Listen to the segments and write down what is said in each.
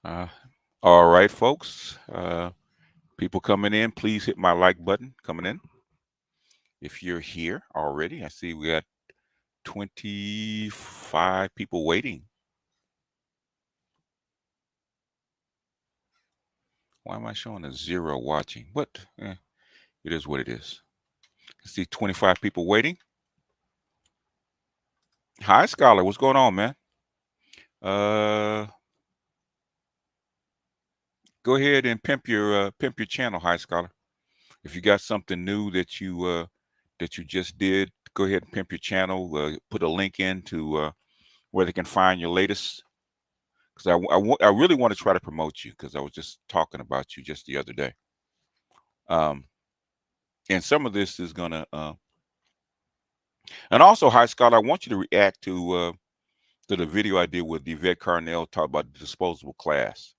Uh, all right, folks. People coming in, please hit my like button coming in. If you're here already, I see we got 25 people waiting. Why am I showing a zero watching? What? It is what it is. I see 25 people waiting. Hi, Scholar. What's going on, man? Uh, Go ahead and pimp your channel, Hi, Scholar. If you got something new that you just did, go ahead and pimp your channel. Put a link in to where they can find your latest. Because I really want to try to promote you because I was just talking about you just the other day. Um, and some of this is gonna, and also, High Scholar, I want you to react to the video I did with Yvette Carnell talk about the disposable class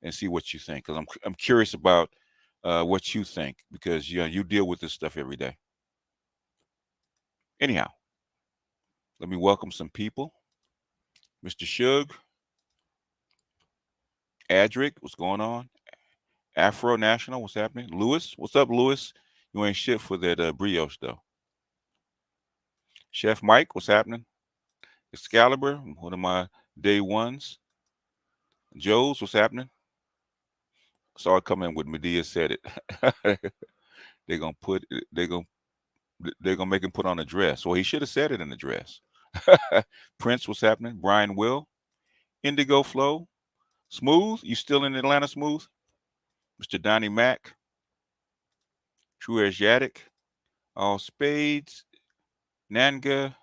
and see what you think. Because I'm curious about what you think because you deal with this stuff every day. Anyhow, let me welcome some people. Mr. Shug, Adric, what's going on? Afro National, what's happening? Lewis, what's up, Lewis? You ain't shit for that brioche though. Chef Mike, what's happening? Excalibur, one of my day ones. Joe's, what's happening? Saw it coming with Medea said it. they're gonna put they're gonna they're gonna make him put on a dress. Well, he should have said it in the dress. Prince, what's happening? Brian Will, Indigo Flow, Smooth, you still in Atlanta, Smooth? Mr. Donnie Mack, True Asiatic, All Spades, Nanga,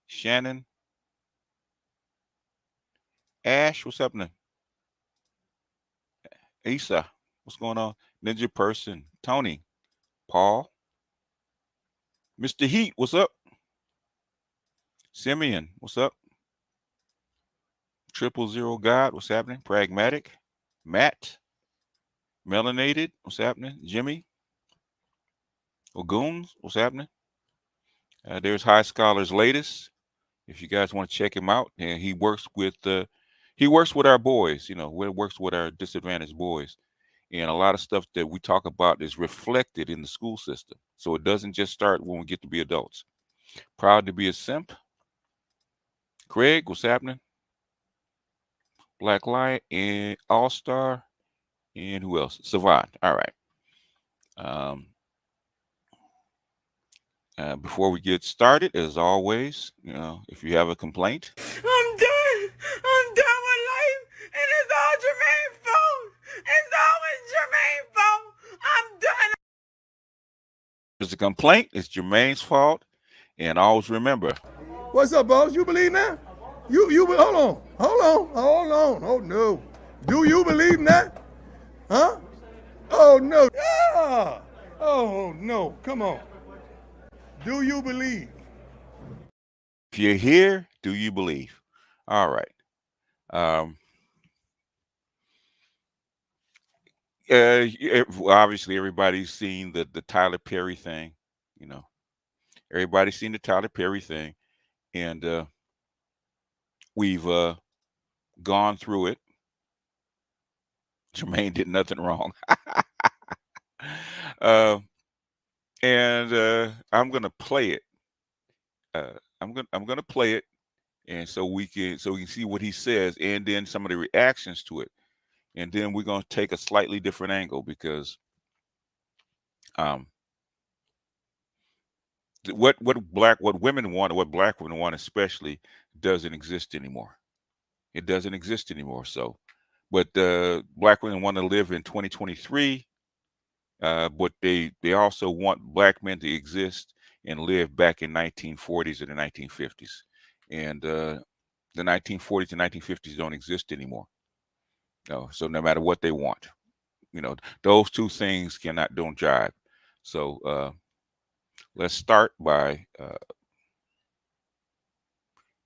Shannon, Ash, what's happening? Asa, what's going on? Ninja Person, Tony, Paul, Mr. Heat, what's up? Simeon, what's up? 000 God, what's happening? Pragmatic, Matt, Melanated, what's happening? Jimmy, Ogoons, what's happening? There's High Scholar's latest. If you guys want to check him out, and he works with our boys. Works with our disadvantaged boys, and a lot of stuff that we talk about is reflected in the school system. So it doesn't just start when we get to be adults. Proud to be a simp. Craig, what's happening? Black Light and All Star, and who else? Savant. All right. Um, Before we get started, as always, if you have a complaint, I'm done. I'm done with life, and it's all Jermaine's fault. It's always Jermaine's fault. I'm done. if it's a complaint, it's Jermaine's fault. And always remember, What's up, boss? You believe that? You hold on. Oh no. Do you believe in that? Huh? Oh no. Ah! Oh no. Come on. Do you believe? if you're here, do you believe? All right. Um, Obviously, everybody's seen the Tyler Perry thing. You know, everybody's seen the Tyler Perry thing, and we've gone through it. Jermaine did nothing wrong. uh, and I'm gonna play it. I'm gonna play it, and so we can see what he says, and then some of the reactions to it, and then we're gonna take a slightly different angle because um, what women want, what black women want especially, doesn't exist anymore. It doesn't exist anymore. So, but black women want to live in 2023, but they also want black men to exist and live back in 1940s and the 1950s, and the 1940s and 1950s don't exist anymore. No, so no matter what they want, those two things don't jive. So let's start by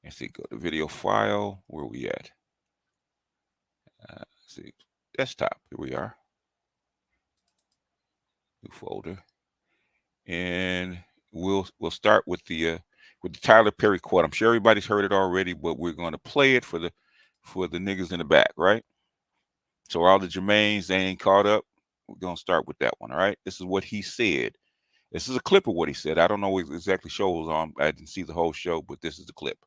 let's see, go to video file. Where are we at? Let's see, desktop. Here we are. New folder, and we'll start with the Tyler Perry quote. I'm sure everybody's heard it already, but we're going to play it for the niggas in the back, right? So all the Jermaines, they ain't caught up. We're gonna start with that one. All right. This is what he said. This is a clip of what he said. I don't know what exactly show was on. I didn't see the whole show, but this is the clip.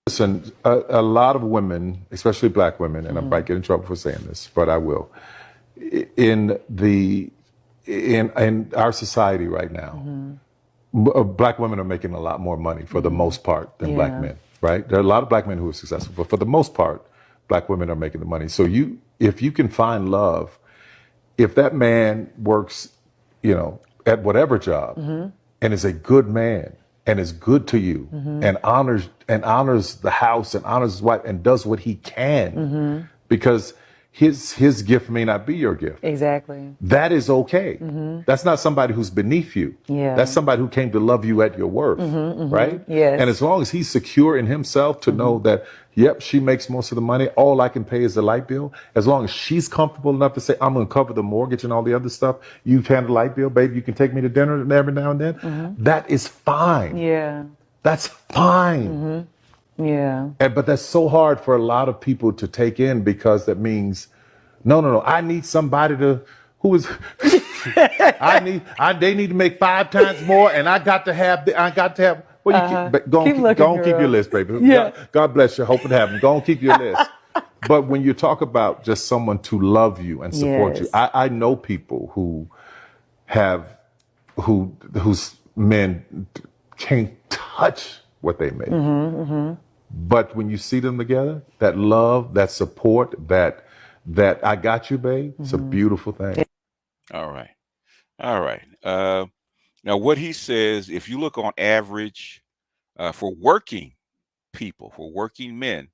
Listen, a lot of women, especially black women, and I might get in trouble for saying this, but I will. In our society right now, black women are making a lot more money for the most part than black men, right? There are a lot of black men who are successful, but for the most part, black women are making the money. So if you can find love, if that man works, at whatever job, and is a good man and is good to you and honors the house and honors his wife and does what he can, because his gift may not be your gift. Exactly. That is okay. That's not somebody who's beneath you. Yeah. That's somebody who came to love you at your worth, right? Yes. And as long as he's secure in himself to know that, yep, she makes most of the money, all I can pay is the light bill. As long as she's comfortable enough to say, I'm going to cover the mortgage and all the other stuff, you've handled the light bill, baby, you can take me to dinner every now and then. That is fine. Yeah. That's fine. Yeah. But that's so hard for a lot of people to take in, because that means, no, I need somebody who is, they need to make 5 times more, and I got to have, well, go on, keep your list, baby. Yeah. God bless you. Hope it happens. Go on, keep your list. But when you talk about just someone to love you and support you, I know people whose men can't touch what they make. But when you see them together, that love, that support, that I got you, babe, it's a beautiful thing. All right. Now, what he says, if you look on average for working people, for working men,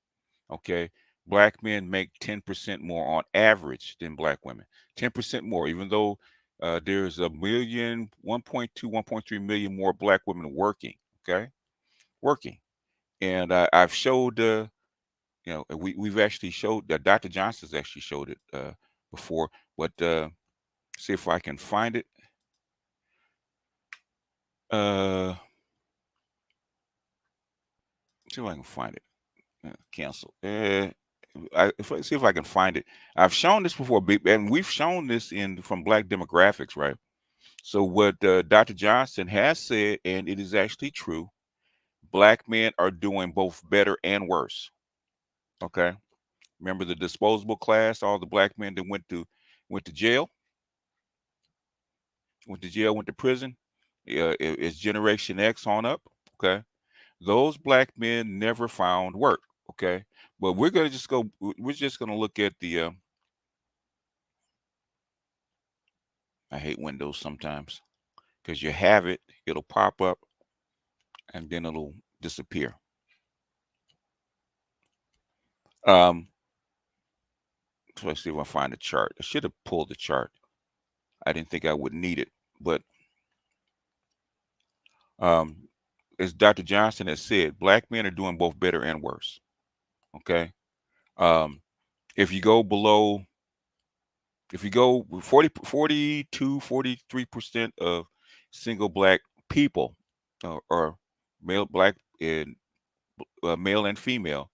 okay, black men make 10% more on average than black women. 10% more, even though there's 1.2, 1.3 million more black women working, okay? Working. And I've showed, we've actually showed that Dr. Johnson's actually showed it before, but see if I can find it. See if I can find it. Cancel. See if I can find it. I've shown this before, and we've shown this from Black Demographics, right? So what Dr. Johnson has said, and it is actually true, black men are doing both better and worse. Okay. Remember the disposable class, all the black men that went to jail, went to prison. It's Generation X on up. Okay. Those black men never found work. Okay. But we're just going to look at the, I hate Windows sometimes because you have it, it'll pop up and then it'll disappear. So let's see if I find the chart. I should have pulled the chart. I didn't think I would need it, but as Dr. Johnson has said, black men are doing both better and worse. Okay. If you go below, if you go 42, 43% of single black people or male, black and male and female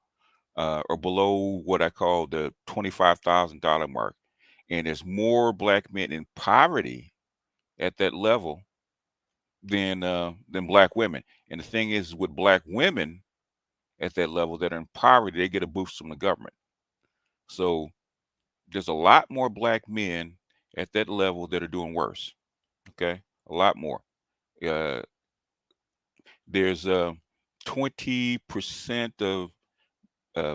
are below what I call the $25,000 mark. And there's more black men in poverty at that level than black women. And the thing is, with black women at that level that are in poverty, they get a boost from the government. So there's a lot more black men at that level that are doing worse. Okay, a lot more. There's 20% of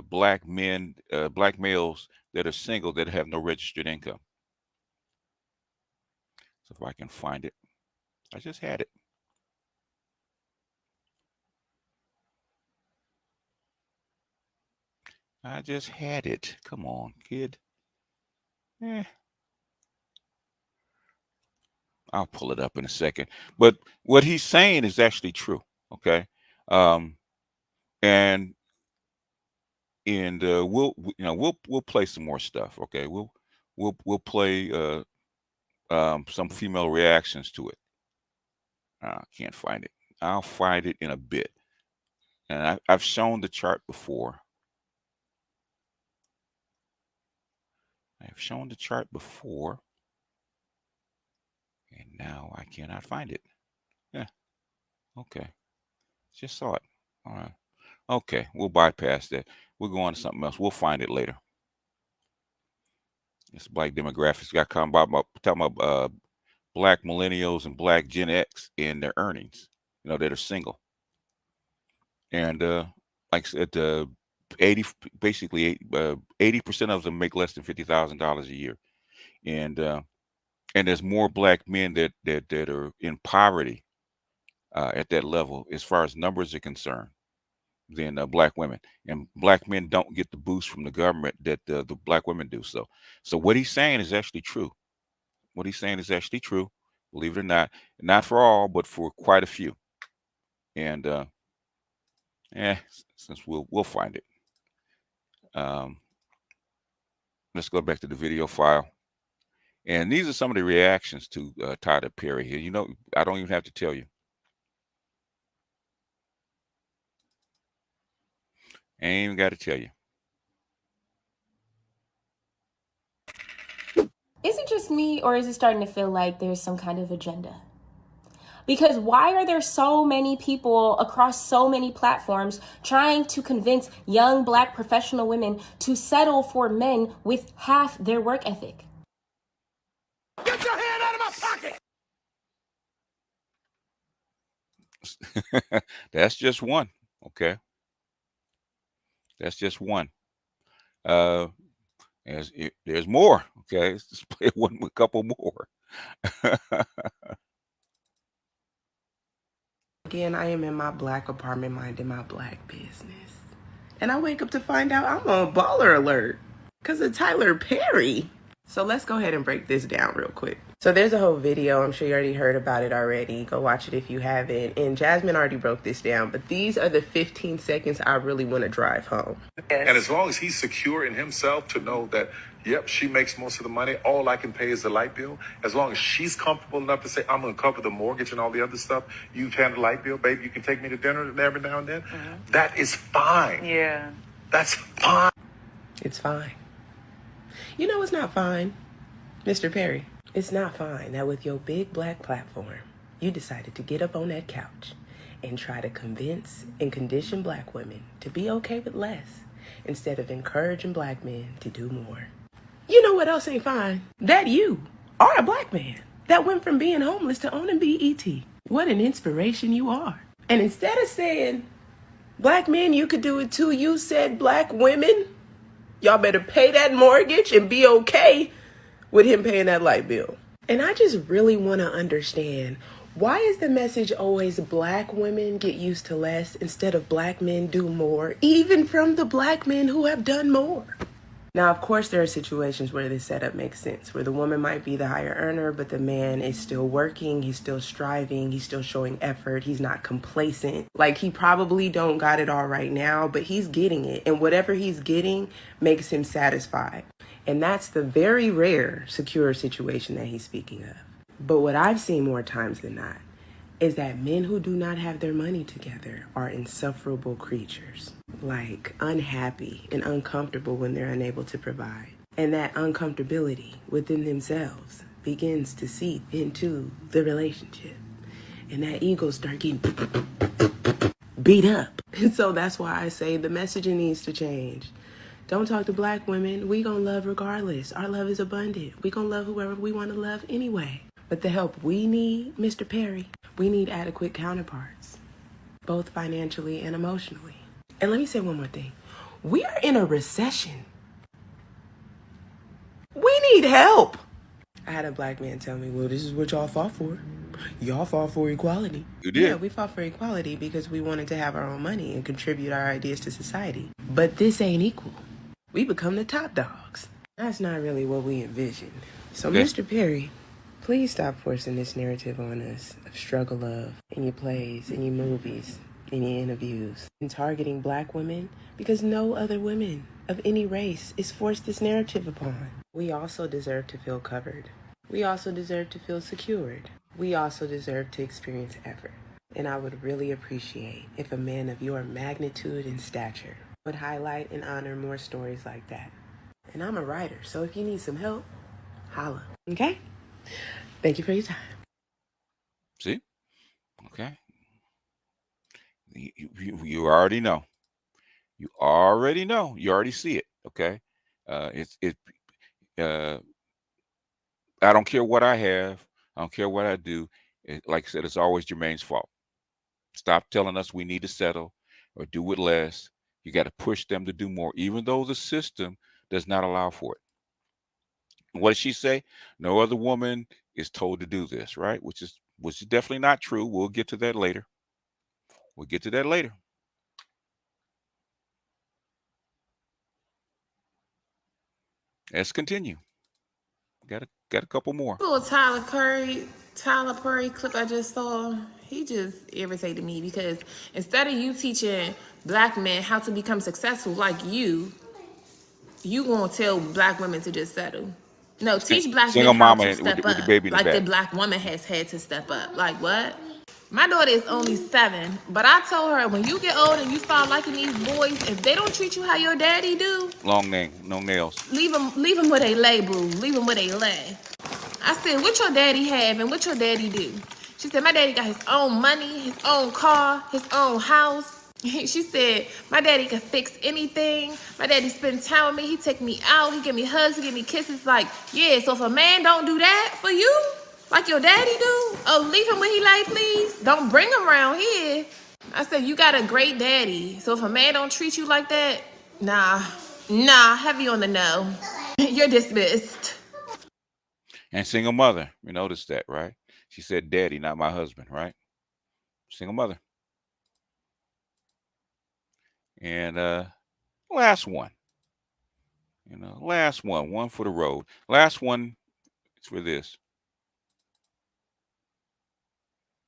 black men, black males that are single that have no registered income. So if I can find it, I just had it. I just had it. Come on, kid. I'll pull it up in a second. But what he's saying is actually true. Okay. And we'll play some more stuff. Okay. We'll play some female reactions to it. I can't find it. I'll find it in a bit. And I've shown the chart before. I've shown the chart before, and now I cannot find it. Yeah. Okay. Just saw it. All right. Okay. We'll bypass that. We'll go on to something else. We'll find it later. It's black demographics. Got talking about black millennials and black Gen X in their earnings, that are single. And like I said, 80% of them make less than $50,000 a year. And there's more black men that are in poverty at that level as far as numbers are concerned than black women. And black men don't get the boost from the government that the black women do. So what he's saying is actually true. What he's saying is actually true, believe it or not for all, but for quite a few. And since we'll find it. Let's go back to the video file. And these are some of the reactions to Tyler Perry here. I don't even have to tell you. I ain't even got to tell you. Is it just me, or is it starting to feel like there's some kind of agenda? Because why are there so many people across so many platforms trying to convince young black professional women to settle for men with half their work ethic? Get your hand out of my pocket! That's just one. Okay. That's just one. There's more. Okay. Let's just play a couple more. Again, I am in my black apartment minding my black business. And I wake up to find out I'm on baller alert because of Tyler Perry. So let's go ahead and break this down real quick. So there's a whole video. I'm sure you already heard about it already. Go watch it if you haven't. And Jasmine already broke this down, but these are the 15 seconds I really want to drive home. And as long as he's secure in himself to know that, yep, she makes most of the money, all I can pay is the light bill. As long as she's comfortable enough to say, I'm going to cover the mortgage and all the other stuff, you handle the light bill, baby, you can take me to dinner every now and then. Mm-hmm. That is fine. Yeah. That's fine. It's fine. You know it's not fine, Mr. Perry. It's not fine that with your big black platform, you decided to get up on that couch and try to convince and condition black women to be okay with less instead of encouraging black men to do more. You know what else ain't fine? That you are a black man that went from being homeless to owning BET. What an inspiration you are. And instead of saying, black men, you could do it too, you said black women, y'all better pay that mortgage and be okay with him paying that light bill. And I just really want to understand, why is the message always black women get used to less instead of black men do more, even from the black men who have done more? Now, of course, there are situations where this setup makes sense, where the woman might be the higher earner, but the man is still working, he's still striving, he's still showing effort, he's not complacent. Like, he probably don't got it all right now, but he's getting it, and whatever he's getting makes him satisfied. And that's the very rare secure situation that he's speaking of. But what I've seen more times than not is that men who do not have their money together are insufferable creatures, like unhappy and uncomfortable when they're unable to provide. And that uncomfortability within themselves begins to seep into the relationship. And that ego starts getting beat up. And so that's why I say the messaging needs to change. Don't talk to black women. We gonna love regardless. Our love is abundant. We gonna love whoever we want to love anyway. But the help we need, Mr. Perry, we need adequate counterparts, both financially and emotionally. And let me say one more thing. We are in a recession. We need help. I had a black man tell me, well, this is what y'all fought for. Y'all fought for equality. You did? Yeah, we fought for equality because we wanted to have our own money and contribute our ideas to society. But this ain't equal. We become the top dogs. That's not really what we envisioned. So, Okay. Mr. Perry, please stop forcing this narrative on us of struggle love in your plays, in your movies, in your interviews, and targeting black women because no other women of any race is forced this narrative upon. We also deserve to feel covered. We also deserve to feel secured. We also deserve to experience effort. And I would really appreciate if a man of your magnitude and stature would highlight and honor more stories like that. And I'm a writer, so if you need some help, holla. Okay? Thank you for your time. See? Okay. You already know. You already know. You already see it. Okay. It's it. I don't care what I have. I don't care what I do. Like I said, it's always Jermaine's fault. Stop telling us we need to settle or do with less. You got to push them to do more, even though the system does not allow for it. What did she say? No other woman is told to do this, right? Which is definitely not true. We'll get to that later. We'll get to that later. Let's continue. Got a couple more. Little Tyler Perry clip I just saw, he just irritated me because instead of you teaching black men how to become successful like you gonna tell black women to just settle. No, teach black Single men how mama to with step the up baby in the like the back. black woman has had to step up. Like what? My daughter is only 7, but I told her when you get old and you start liking these boys, if they don't treat you how your daddy do, Long name, no nails. leave them where they lay, boo. Leave them where they lay. I said, what your daddy have and what your daddy do? She said, my daddy got his own money, his own car, his own house. She said, my daddy can fix anything. My daddy spend time with me. He take me out. He give me hugs. He give me kisses. Like, yeah, so if a man don't do that for you, like your daddy do, oh, leave him where he lay, please. Don't bring him around here. I said, you got a great daddy. So if a man don't treat you like that, nah, heavy on the no. You're dismissed. And single mother. You noticed that, right? She said daddy, not my husband, right? Single mother. And last one. Last one for the road. Last one is for this.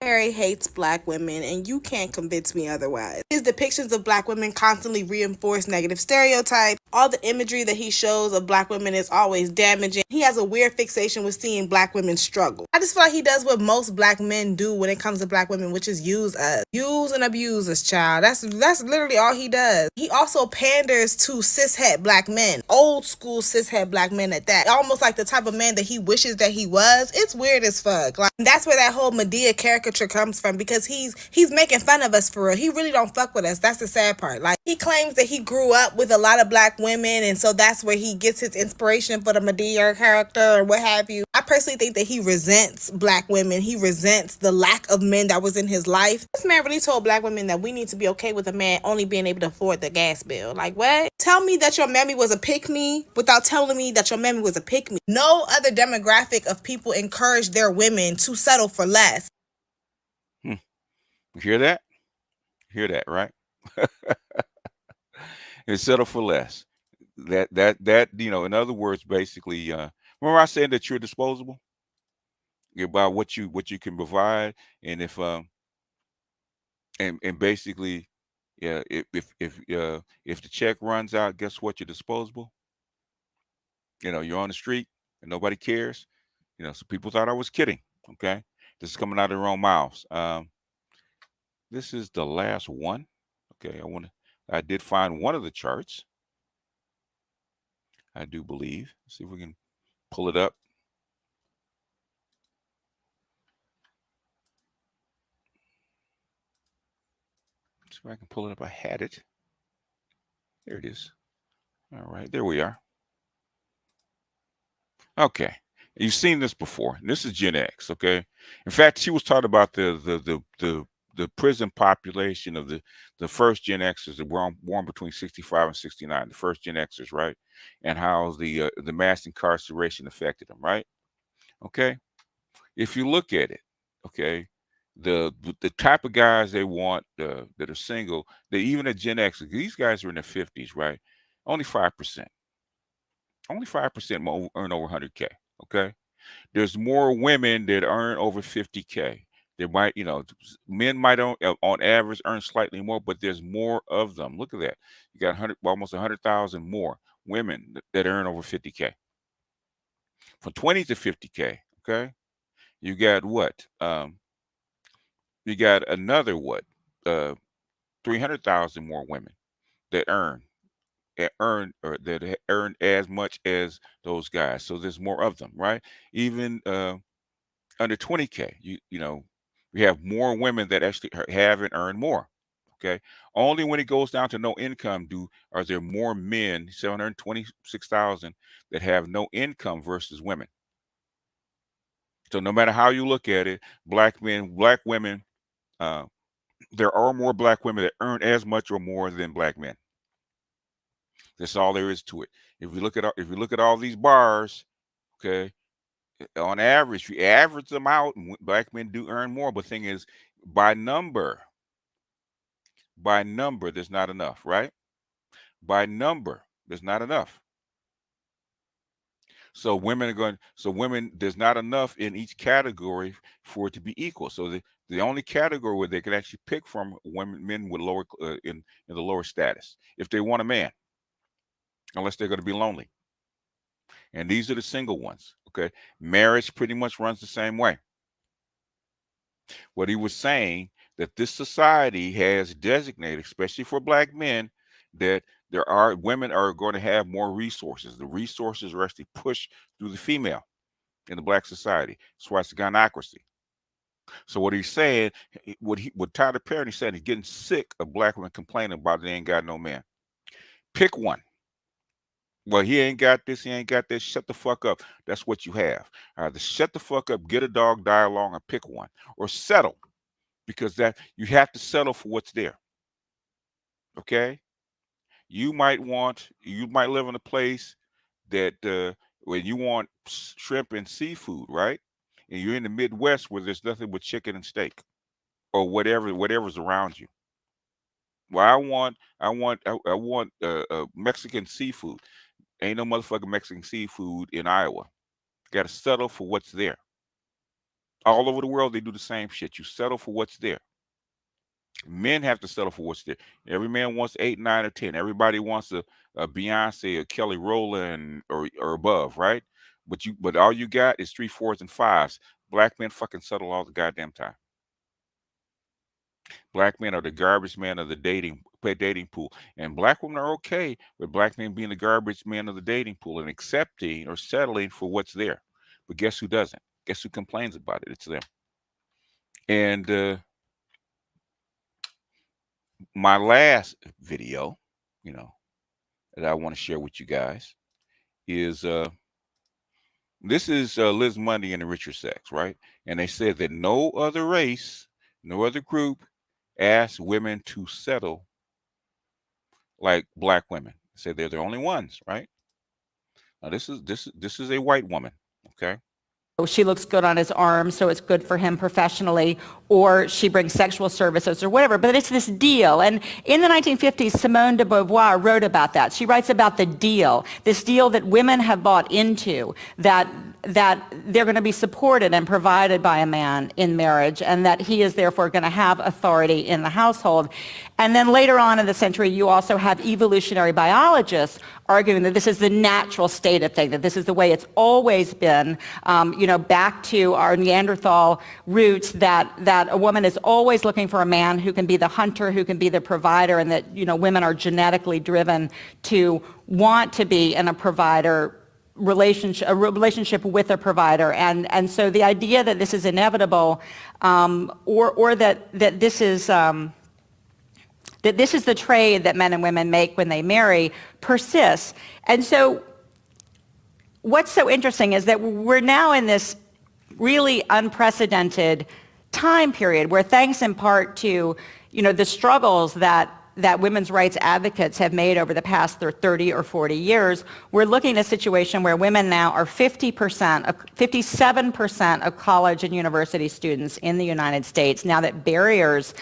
Perry hates black women, and you can't convince me otherwise. His depictions of black women constantly reinforce negative stereotypes. All the imagery that he shows of black women is always damaging. He has a weird fixation with seeing black women struggle. I just feel like he does what most black men do when it comes to black women, which is use us. Use and abuse us, child. That's literally all he does. He also panders to cishet black men. Old school cishet black men at that. Almost like the type of man that he wishes that he was. It's weird as fuck. Like, that's where that whole Medea caricature comes from, because he's making fun of us for real. He really don't fuck with us. That's the sad part. Like, he claims that he grew up with a lot of black women, and so that's where he gets his inspiration for the Medea character or what have you. I personally think that he resents black women. He resents the lack of men that was in his life. This man really told black women that we need to be okay with a man only being able to afford the gas bill. Like, what? Tell me that your mammy was a pick-me without telling me that your mammy was a pick-me. No other demographic of people encourage their women to settle for less. You hear that? Hear that, right? And settle for less. That in other words, basically, remember I said that you're disposable about what you can provide, and if and basically, yeah, if the check runs out, guess what? You're disposable. You're on the street and nobody cares. So people thought I was kidding. Okay, this is coming out of their own mouths. This is the last one. Okay, I did find one of the charts. I do believe. Let's see if we can pull it up. See if I can pull it up. I had it. There it is. All right, there we are. Okay, you've seen this before. This is Gen X. Okay, in fact, she was talking about the prison population of the first Gen Xers that were born between 65 and 69, the first Gen Xers, right? And how the mass incarceration affected them, right? Okay, if you look at it, okay, the type of guys they want that are single, they even at Gen X, these guys are in their 50s, right? Only 5%. Only 5% earn over 100K. Okay, there's more women that earn over 50K. There might, men might on average earn slightly more, but there's more of them. Look at that. You got almost 100,000 more women that earn over 50K. From 20 to 50K, okay? You got what? You got another what? 300,000 more women that earn earn or that earn as much as those guys. So there's more of them, right? Even under 20K, you know, we have more women that actually have and earn more. Okay, only when it goes down to no income are there more men, 726,000, that have no income versus women. So no matter how you look at it, black men, black women, uh, there are more black women that earn as much or more than black men. That's all there is to it. If you look at all these bars, okay, on average, you average them out, and black men do earn more. But the thing is, by number, there's not enough, right? By number, there's not enough. So women, there's not enough in each category for it to be equal. So the only category where they can actually pick from men with lower in the lower status, if they want a man, unless they're going to be lonely. And these are the single ones. Okay, marriage pretty much runs the same way. What he was saying, that this society has designated, especially for black men, that women are going to have more resources. The resources are actually pushed through the female in the black society. That's why it's a gynocracy. So what he's saying, what Tyler Perry said, he's getting sick of black women complaining about they ain't got no man. Pick one. Well, he ain't got this, he ain't got this. Shut the fuck up. That's what you have. Either shut the fuck up, get a dog, die along, or pick one, or settle, because that you have to settle for what's there. Okay, you might live in a place that where you want shrimp and seafood, right? And you're in the Midwest where there's nothing but chicken and steak, or whatever's around you. Well, I want Mexican seafood. Ain't no motherfucking Mexican seafood in Iowa. Got to settle for what's there. All over the world, they do the same shit. You settle for what's there. Men have to settle for what's there. Every man wants 8, 9, or 10. Everybody wants a Beyonce or Kelly Rowland or above, right? But all you got is 3, 4s, and 5s. Black men fucking settle all the goddamn time. Black men are the garbage man of the dating pool, and black women are okay with black men being the garbage man of the dating pool and accepting or settling for what's there. But guess who doesn't? Guess who complains about it? It's them. And my last video, that I want to share with you guys is this is Liz Mundy and the Richer Sex, right? And they said that no other race, no other group asked women to settle like black women. Say they're the only ones, right? Now this is a white woman, okay? She looks good on his arm, so it's good for him professionally, or she brings sexual services or whatever, but it's this deal. And in the 1950s, Simone de Beauvoir wrote about that. She writes about the deal, this deal that women have bought into, that they're going to be supported and provided by a man in marriage, and that he is therefore going to have authority in the household. And then later on in the century, you also have evolutionary biologists arguing that this is the natural state of things, that this is the way it's always been, back to our Neanderthal roots, that a woman is always looking for a man who can be the hunter, who can be the provider, and that, women are genetically driven to want to be in a provider relationship with a provider. And so the idea that this is inevitable, or that this is that this is the trade that men and women make when they marry persists. And so what's so interesting is that we're now in this really unprecedented time period where, thanks in part to, the struggles that women's rights advocates have made over the past 30 or 40 years, we're looking at a situation where women now are 57% of college and university students in the United States, now that barriers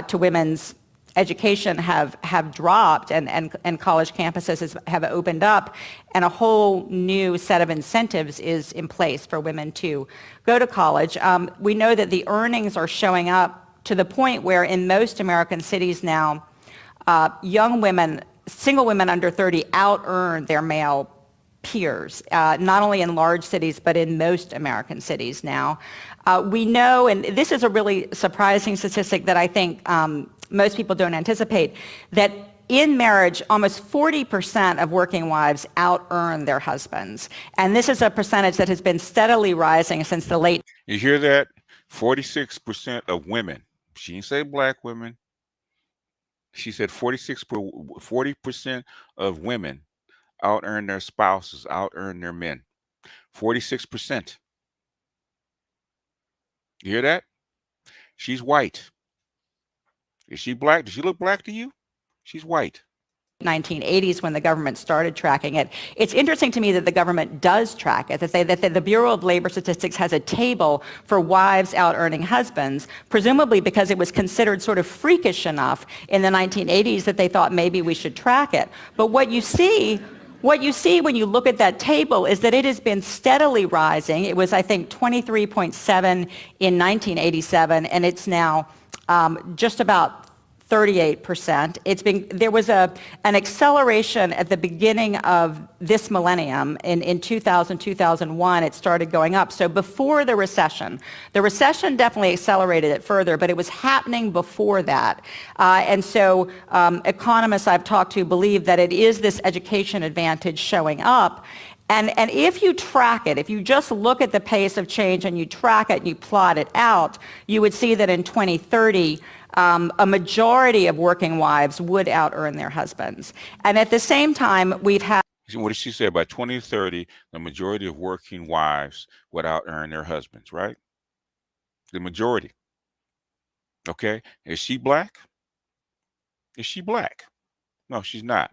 to women's education have dropped and college campuses have opened up, and a whole new set of incentives is in place for women to go to college. We know that the earnings are showing up to the point where in most American cities now, young women, single women under 30, out-earn their male peers, not only in large cities, but in most American cities now. We know, and this is a really surprising statistic that I think most people don't anticipate, that in marriage, almost 40% of working wives out-earn their husbands. And this is a percentage that has been steadily rising since the late. You hear that? 46% of women. She didn't say black women. She said 40% of women out-earn their spouses, out-earn their men. 46%. You hear that? She's white. Is she black? Does she look black to you? She's white. 1980s when the government started tracking it. It's interesting to me that the government does track it, that the Bureau of Labor Statistics has a table for wives out-earning husbands, presumably because it was considered sort of freakish enough in the 1980s that they thought maybe we should track it. But what you see when you look at that table is that it has been steadily rising. It was, I think, 23.7 in 1987, and it's now just about 38%. There was an acceleration at the beginning of this millennium. In 2000, 2001, it started going up. So before the recession definitely accelerated it further, but it was happening before that. And so economists I've talked to believe that it is this education advantage showing up. And if you track it, if you just look at the pace of change and you track it and you plot it out, you would see that in 2030, a majority of working wives would out-earn their husbands. And at the same time, we've had... What did she say? By 2030, the majority of working wives would out-earn their husbands, right? The majority. Okay? Is she black? Is she black? No, she's not.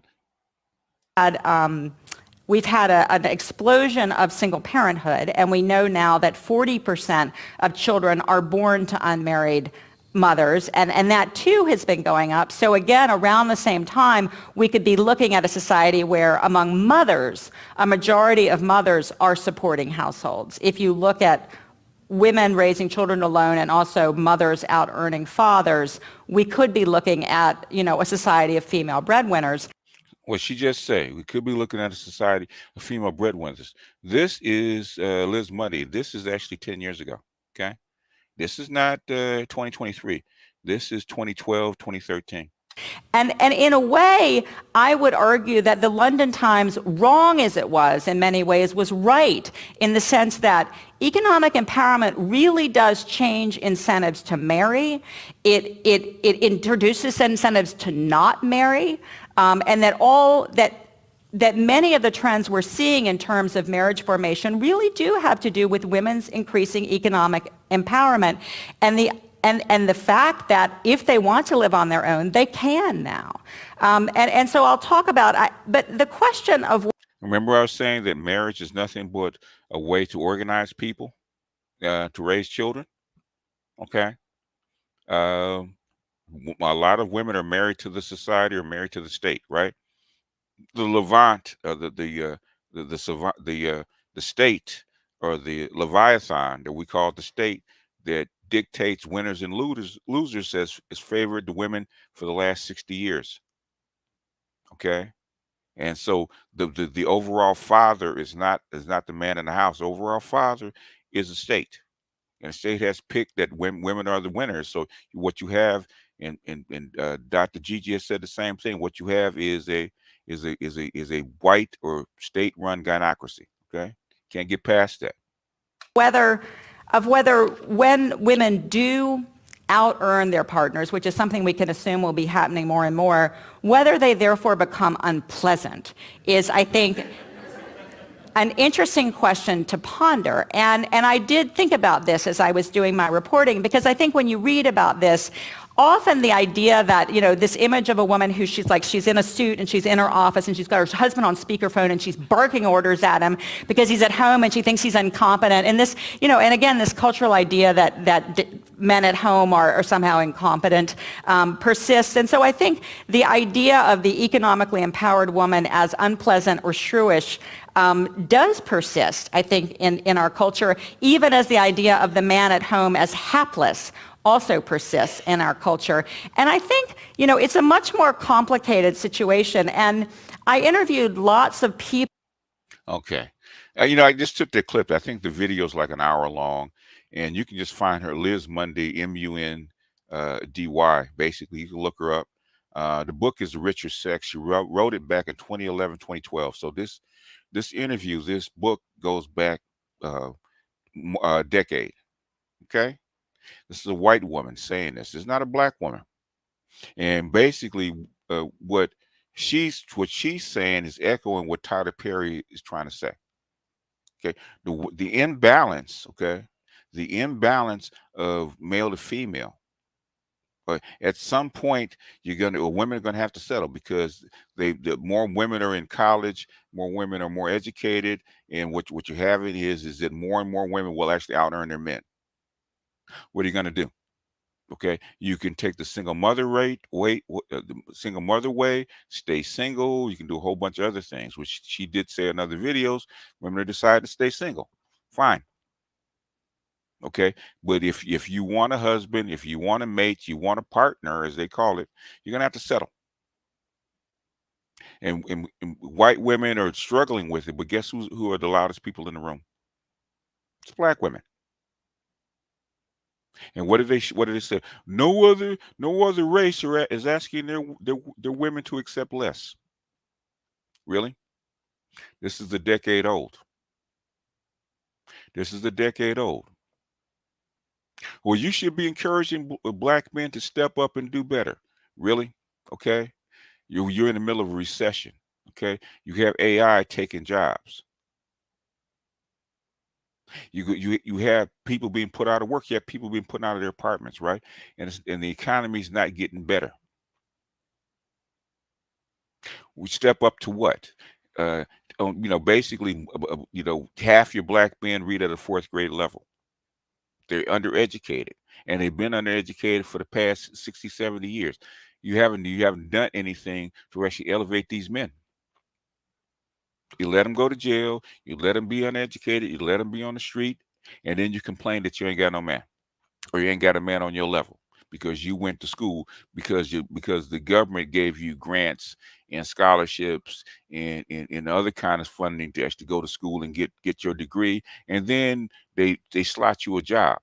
We've had an explosion of single parenthood, and we know now that 40% of children are born to unmarried mothers, and that too has been going up. So again, around the same time, we could be looking at a society where among mothers, a majority of mothers are supporting households. If you look at women raising children alone and also mothers out earning fathers, we could be looking at, a society of female breadwinners. What she just said, we could be looking at a society of female breadwinners. This is Liz Mundy. This is actually 10 years ago, okay? This is not 2023. This is 2012, 2013. And in a way, I would argue that the London Times, wrong as it was in many ways, was right in the sense that economic empowerment really does change incentives to marry. It introduces incentives to not marry, and that many of the trends we're seeing in terms of marriage formation really do have to do with women's increasing economic empowerment and the fact that if they want to live on their own, they can now. And so I'll talk about, but the question of... Remember I was saying that marriage is nothing but a way to organize people, to raise children, okay? A lot of women are married to the society or married to the state, right? The Levant, the state, or the Leviathan that we call the state, that dictates winners and losers has favored the women for the last 60 years. Okay, and so the overall father is not the man in the house. The overall father is the state, and the state has picked that women are the winners. So what you have, and Dr. Gigi has said the same thing. What you have is a white or state-run gynocracy. Okay, can't get past that. Whether when women do out-earn their partners, which is something we can assume will be happening more and more, whether they therefore become unpleasant is, I think, an interesting question to ponder. And I did think about this as I was doing my reporting, because I think when you read about this, often the idea that, this image of a woman who she's in a suit and she's in her office and she's got her husband on speakerphone and she's barking orders at him because he's at home and she thinks he's incompetent. And this, and again, this cultural idea that men at home are somehow incompetent persists. And so I think the idea of the economically empowered woman as unpleasant or shrewish does persist, I think, in our culture, even as the idea of the man at home as hapless also persists in our culture. And I think, it's a much more complicated situation. And I interviewed lots of people. Okay. I just took the clip. I think the video is like an hour long, and you can just find her, Liz Mundy, Mundy. Basically, you can look her up. The book is The Richer Sex. She wrote it back in 2011, 2012. So this book goes back a decade. Okay, this is a white woman saying this. It's not a black woman. And basically, what she's saying is echoing what Tyler Perry is trying to say. Okay, the imbalance. Okay, the imbalance of male to female. But at some point, women are gonna have to settle because the more women are in college, more women are more educated, and what you're having is that more and more women will actually out earn their men. What are you gonna do? Okay, you can take the single mother the single mother way, stay single. You can do a whole bunch of other things, which she did say in other videos. Women decide to stay single. Fine. Okay, but if you want a husband, if you want a mate, you want a partner, as they call it, you're gonna have to settle. And white women are struggling with it, but guess who are the loudest people in the room? It's black women. And what did they say? No other race is asking their women to accept less. Really? This is a decade old. This is a decade old. Well, you should be encouraging black men to step up and do better. Really? Okay. You're in the middle of a recession. Okay. You have AI taking jobs. You have people being put out of work. You have people being put out of their apartments, right? And the economy's not getting better. We step up to what? Basically, half your black men read at a 4th grade level. They're undereducated, and they've been undereducated for the past 60, 70 years. You haven't done anything to actually elevate these men. You let them go to jail. You let them be uneducated. You let them be on the street, and then you complain that you ain't got no man, or you ain't got a man on your level because you went to school because the government gave you grants and scholarships and other kind of funding to actually go to school and get your degree, and then they slot you a job.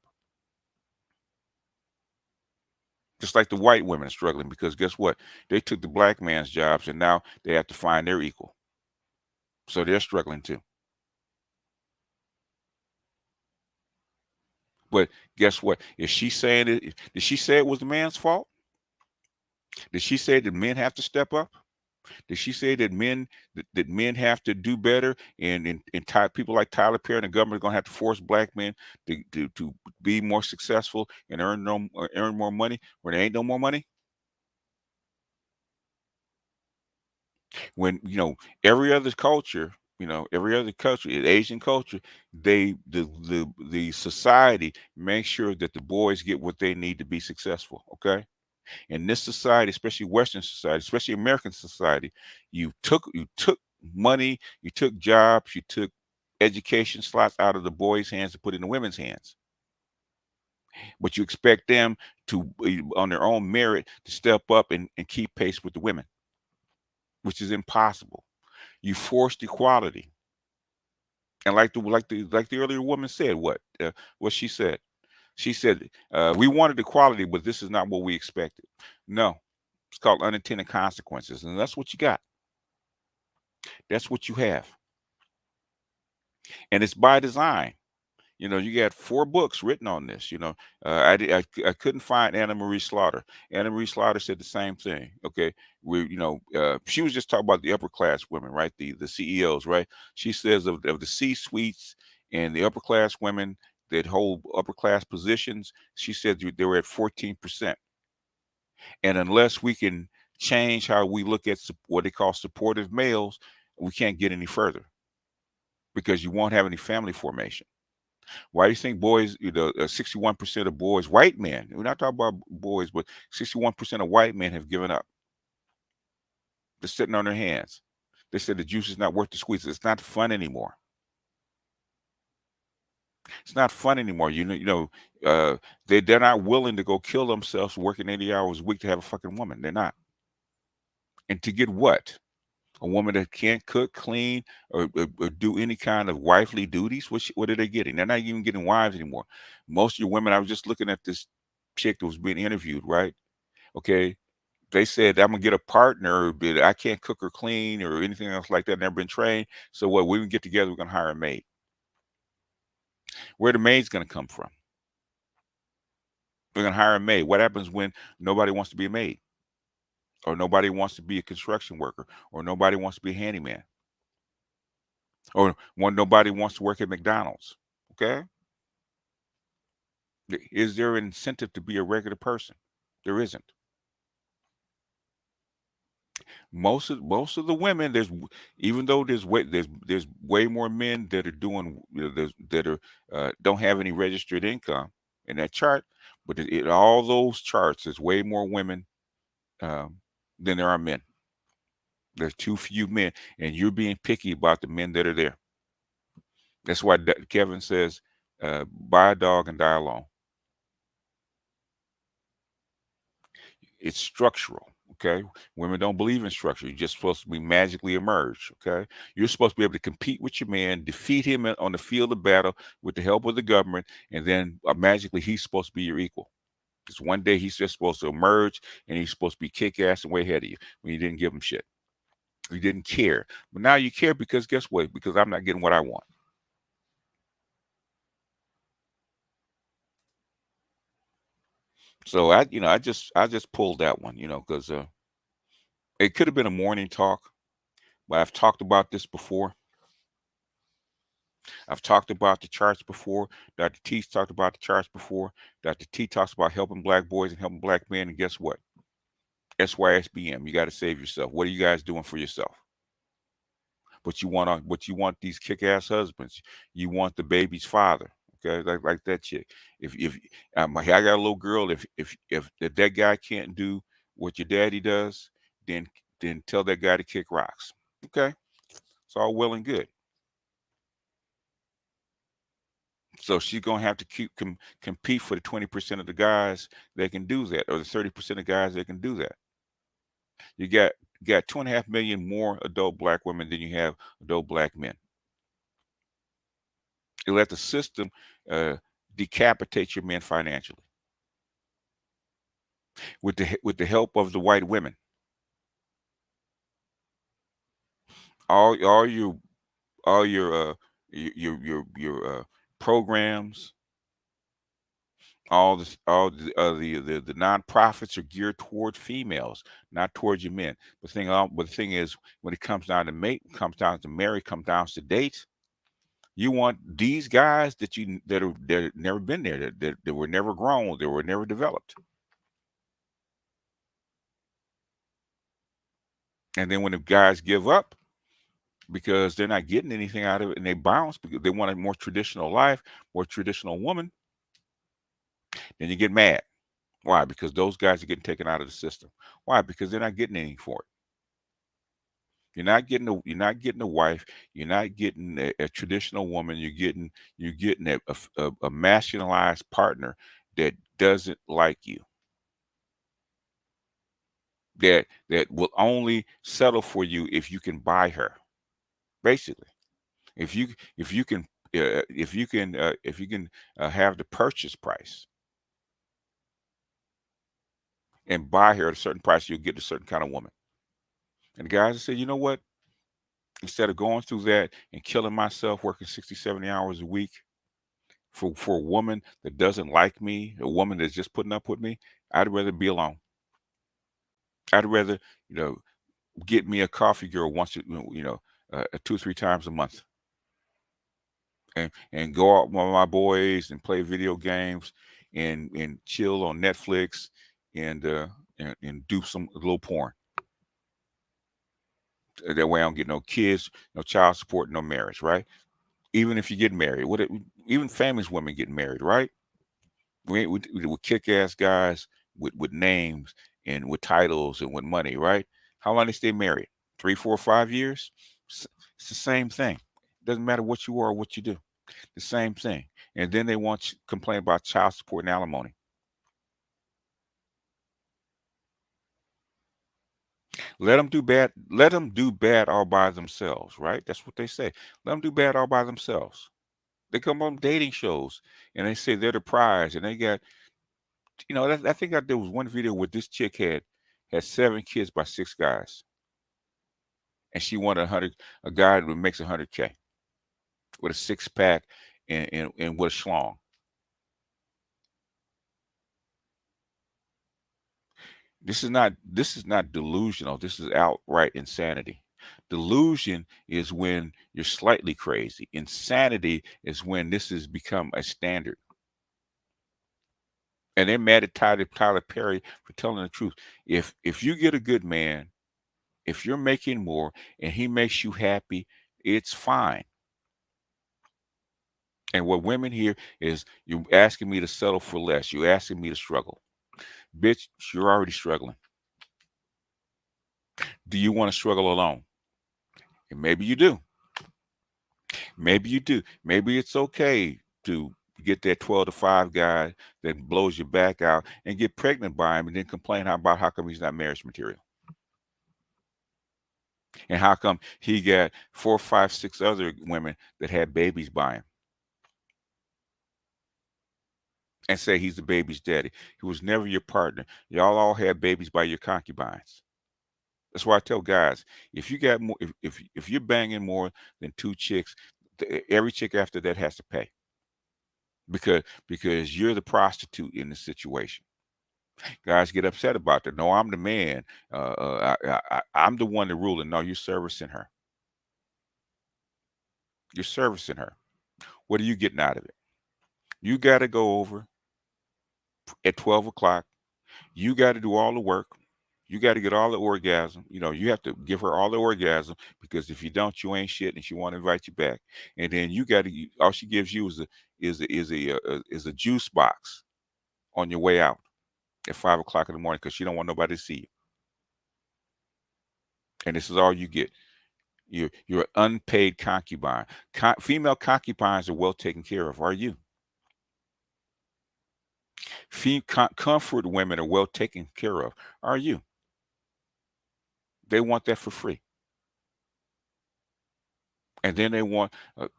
Just like the white women are struggling because guess what? They took the black man's jobs and now they have to find their equal. So they're struggling too. But guess what? Is she saying it? Did she say it was the man's fault? Did she say that men have to step up? Did she say that men have to do better and people like Tyler Perry and the government are going to have to force black men to be more successful and earn more money when there ain't no more money? When every other culture, Asian culture, the society makes sure that the boys get what they need to be successful. Okay. In this society, especially Western society, especially American society, you took money, you took jobs, you took education slots out of the boys' hands and put it in the women's hands. But you expect them to, on their own merit, to step up and keep pace with the women, which is impossible. You forced equality, and like the earlier woman said, what she said. She said, we wanted equality, but this is not what we expected. No, it's called unintended consequences. And that's what you got. That's what you have. And it's by design. You got 4 books written on this. I couldn't find Anna Marie Slaughter. Anna Marie Slaughter said the same thing. Okay. She was just talking about the upper class women, right? The CEOs, right? She says of the C-suites and the upper class women that hold upper class positions, she said they were at 14%. And unless we can change how we look at what they call supportive males, we can't get any further because you won't have any family formation. Why do you think boys, 61% of boys, white men, we're not talking about boys, but 61% of white men have given up. They're sitting on their hands. They said the juice is not worth the squeeze. It's not fun anymore. It's not fun anymore. They're not willing to go kill themselves working 80 hours a week to have a fucking woman. They're not. And to get what? A woman that can't cook, clean, or do any kind of wifely duties? What are they getting? They're not even getting wives anymore. Most of your women, I was just looking at this chick that was being interviewed, right? Okay. They said, I'm gonna get a partner, but I can't cook or clean or anything else like that. Never been trained. So what? We can get together. We're gonna hire a maid. Where the maid's gonna come from? We're gonna hire a maid. What happens when nobody wants to be a maid, or nobody wants to be a construction worker, or nobody wants to be a handyman, or when nobody wants to work at McDonald's? Okay, is there an incentive to be a regular person? There isn't. Most of the women, even though there's way more men that are doing, that are don't have any registered income in that chart, but in all those charts, there's way more women um, than there are men. There's too few men, and you're being picky about the men that are there. That's why Kevin says, buy a dog and die alone. It's structural. Okay, women don't believe in structure. You're just supposed to be magically emerge. Okay, you're supposed to be able to compete with your man, defeat him on the field of battle with the help of the government, and then magically he's supposed to be your equal. Because one day he's just supposed to emerge, and he's supposed to be kick ass and way ahead of you when you didn't give him shit. You didn't care, but now you care because guess what? Because I'm not getting what I want. So I just pulled that one, because it could have been a morning talk, but I've talked about this before. I've talked about the charts before. Dr. T's talked about the charts before. Dr. T talks about helping black boys and helping black men. And guess what? SYSBM, you got to save yourself. What are you guys doing for yourself? But you want these kick-ass husbands. You want the baby's father. Okay, like that chick. If I got a little girl. If that guy can't do what your daddy does, then tell that guy to kick rocks. Okay, it's all well and good. So she's gonna have to compete for the 20% of the guys that can do that, or the 30% of guys that can do that. You got 2.5 million more adult black women than you have adult black men. You let the system decapitate your men financially with the help of the white women. All your programs, all the nonprofits are geared toward females, not towards your men. But the thing is, when it comes down to mate, comes down to marry, comes down to date, you want these guys that have never been there, that were never grown, that were never developed. And then when the guys give up because they're not getting anything out of it, and they bounce because they want a more traditional life, more traditional woman, then you get mad. Why? Because those guys are getting taken out of the system. Why? Because they're not getting anything for it. You're not getting a wife. You're not getting a traditional woman. You're getting a masculinized partner that doesn't like you. That will only settle for you if you can buy her. Basically, if you can have the purchase price and buy her at a certain price, you'll get a certain kind of woman. And the guys say, you know what? Instead of going through that and killing myself, working 60, 70 hours a week for a woman that doesn't like me, a woman that's just putting up with me, I'd rather be alone. I'd rather, get me a coffee girl once, 2 or 3 times a month, and go out with my boys and play video games and chill on Netflix and do a little porn. That way I don't get no kids, no child support, no marriage, right? Even if you get married, even famous women get married, right? We kick-ass guys with names and with titles and with money, right? How long they stay married? 3, 4, 5 years? It's the same thing. Doesn't matter what you are or what you do. The same thing. And then they complain about child support and alimony. Let them do bad. Let them do bad all by themselves, right? That's what they say. Let them do bad all by themselves. They come on dating shows and they say they're the prize, and they got, I think there was one video where this chick had had 7 kids by 6 guys, and she wanted a guy that makes 100K with a 6-pack and with a schlong. This is not delusional. This is outright insanity. Delusion is when you're slightly crazy. Insanity is when this has become a standard. And they're mad at Tyler Perry for telling the truth. If you get a good man, if you're making more and he makes you happy, it's fine. And what women hear is, you're asking me to settle for less. You're asking me to struggle. Bitch, you're already struggling. Do you want to struggle alone? And maybe you do. Maybe you do. Maybe it's okay to get that 12 to 5 guy that blows your back out and get pregnant by him and then complain about how come he's not marriage material. And how come he got 4, 5, 6 other women that had babies by him. And say he's the baby's daddy. He was never your partner. Y'all all had babies by your concubines. That's why I tell guys, if you got more, if you're banging more than 2 chicks, every chick after that has to pay. Because you're the prostitute in the situation. Guys get upset about that. No, I'm the man. I'm the one that ruling. No, you're servicing her. You're servicing her. What are you getting out of it? You got to go over at 12 o'clock. You got to do all the work. You got to get all the orgasm. You know, you have to give her all the orgasm, because if you don't, you ain't shit, and she want to invite you back. And then you got to, all she gives you is a juice box on your way out at 5 o'clock in the morning, because she don't want nobody to see you. And this is all you get. You're an unpaid concubine. Female concubines are well taken care of. Are you? Comfort women are well taken care of. Are you? They want that for free. And then they want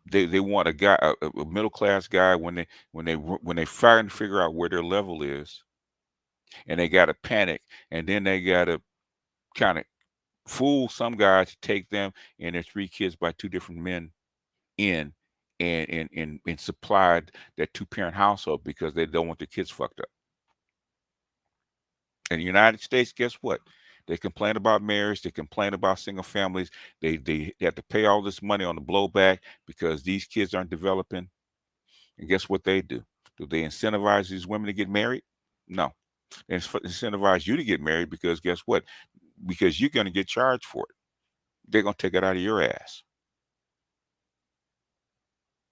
they want a guy, a middle class guy, when they finally figure out where their level is, and they got to panic, and then they got to kind of fool some guy to take them and their 3 kids by 2 different men in and supplied that 2-parent household, because they don't want their kids fucked up. In the United States, guess what? They complain about marriage. They complain about single families. They have to pay all this money on the blowback because these kids aren't developing. And guess what they do? Do they incentivize these women to get married? No. They incentivize you to get married, because guess what? Because you're going to get charged for it. They're going to take it out of your ass.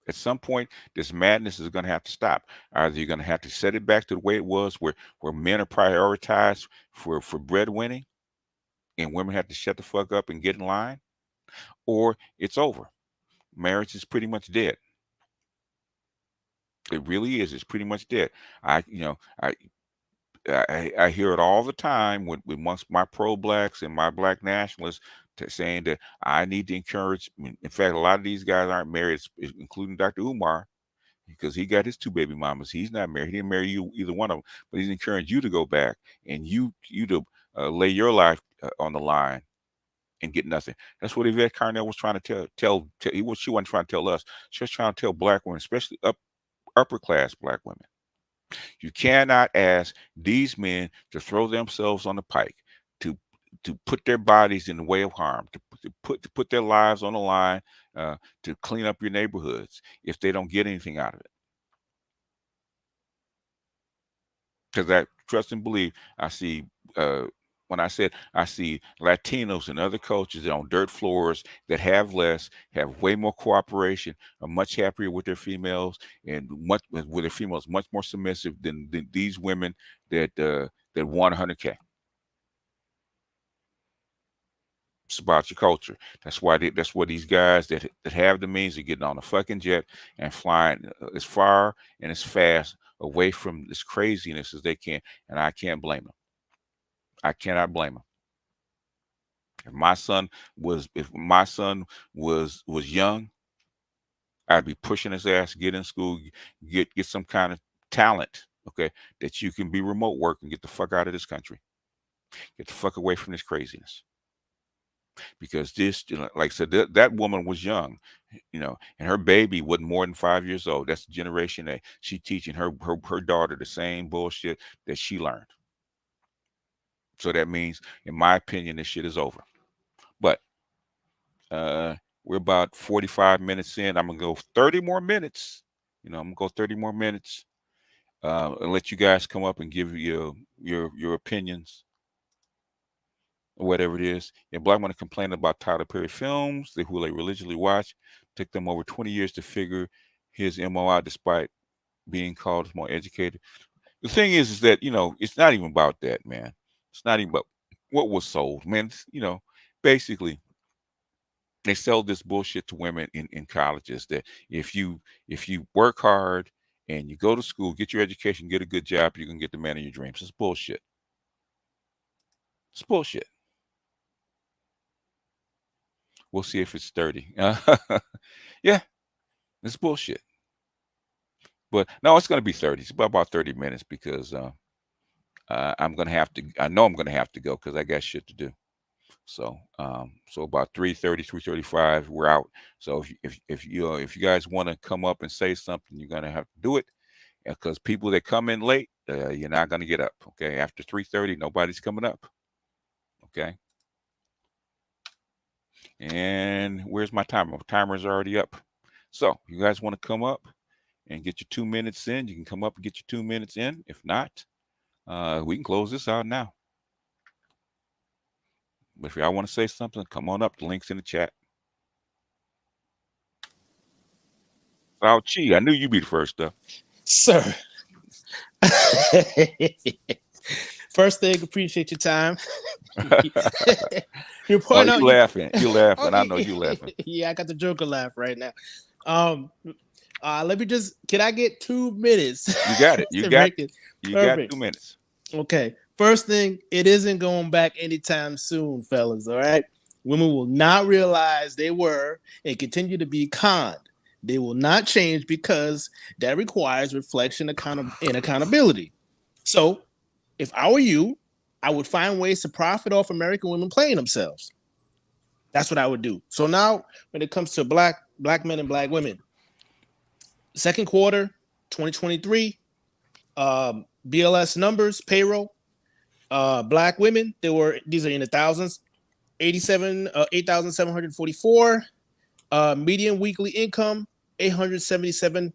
At some point, this madness is going to have to stop. Either you're going to have to set it back to the way it was, where men are prioritized for breadwinning, and women have to shut the fuck up and get in line, or it's over. Marriage is pretty much dead. It really is. It's pretty much dead. I hear it all the time with amongst my pro-blacks and my black nationalists saying that I need to encourage. In fact, a lot of these guys aren't married, including Dr. Umar, because he got his 2 baby mamas. He's not married. He didn't marry you, either one of them. But he's encouraging you to go back and you to lay your life on the line and get nothing. That's what Yvette Carnell was trying to tell. She wasn't trying to tell us. She was trying to tell black women, especially upper class black women. You cannot ask these men to throw themselves on the pike, to put their bodies in the way of harm, to put their lives on the line, to clean up your neighborhoods, if they don't get anything out of it. Because I trust and believe, I see, when I said I see Latinos and other cultures on dirt floors that have less, have way more cooperation, are much happier with their females, and with their females much more submissive than these women that want 100K. It's about your culture. That's why these guys that have the means of getting on a fucking jet and flying as far and as fast away from this craziness as they can. And I can't blame them. I cannot blame them. If my son was young, I'd be pushing his ass to get in school, get some kind of talent, okay, that you can be remote work and get the fuck out of this country. Get the fuck away from this craziness. Because this, like I said, that woman was young, and her baby wasn't more than 5 years old. That's the generation that she teaching her daughter the same bullshit that she learned. So that means, in my opinion, this shit is over. But we're about 45 minutes in. I'm gonna go 30 more minutes. I'm gonna go 30 more minutes and let you guys come up and give your opinions, or whatever it is. And black men complain about Tyler Perry films, who they religiously watch. Took them over 20 years to figure his MO out, despite being called more educated. The thing is that it's not even about that, man. It's not even about what was sold, man. Basically, they sell this bullshit to women in colleges that if you work hard and you go to school, get your education, get a good job, you can get the man of your dreams. It's bullshit. It's bullshit. We'll see if it's 30. Yeah, it's bullshit. But no, it's going to be 30. It's about 30 minutes because I'm going to have to. I know I'm going to have to go because I got shit to do. So about 3:30, 3:35, we're out. So if you guys want to come up and say something, you're going to have to do it, because people that come in late, you're not going to get up. Okay, after 3:30, nobody's coming up. Okay. And where's my timer? My timer's already up. So you guys want to come up and get your 2 minutes in? You can come up and get your 2 minutes in. If not, we can close this out now. But if y'all want to say something, come on up. The link's in the chat. Chi, I knew you'd be the first up. Sir. First thing, appreciate your time. You're laughing. You're laughing. I know you're laughing. Yeah, I got the Joker laugh right now. Let me can I get 2 minutes? You got it. You got 2 minutes. Okay. First thing, it isn't going back anytime soon, fellas. All right. Women will not realize they were and continue to be conned. They will not change because that requires reflection and accountability. So if I were you, I would find ways to profit off American women playing themselves. That's what I would do. So now when it comes to black men and black women, second quarter, 2023, BLS numbers, payroll, black women, these are in the thousands, 8,744, median weekly income, $877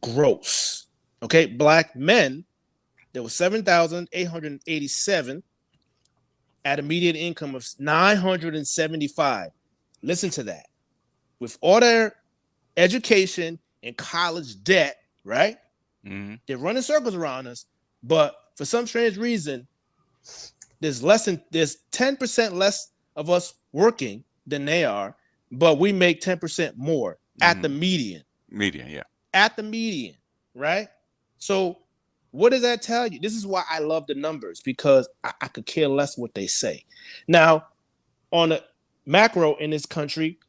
gross. Okay, black men, there was 7,887 at a median income of 975. Listen to that. With all their education and college debt, right? Mm-hmm. They're running circles around us, but for some strange reason, there's 10% less of us working than they are, but we make 10% more at the median. Median, yeah. At the median, right? So what does that tell you? This is why I love the numbers, because I could care less what they say. Now, on a macro in this country,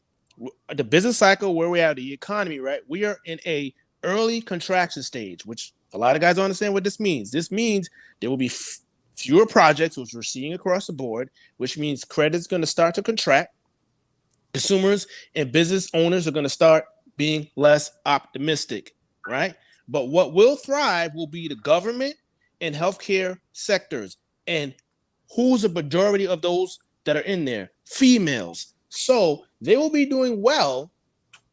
the business cycle, where we are, the economy, right? We are in a early contraction stage, which a lot of guys don't understand what this means. This means there will be fewer projects, which we're seeing across the board, which means credit's going to start to contract. Consumers and business owners are going to start being less optimistic, right? But what will thrive will be the government and healthcare sectors. And who's the majority of those that are in there? Females. So they will be doing well,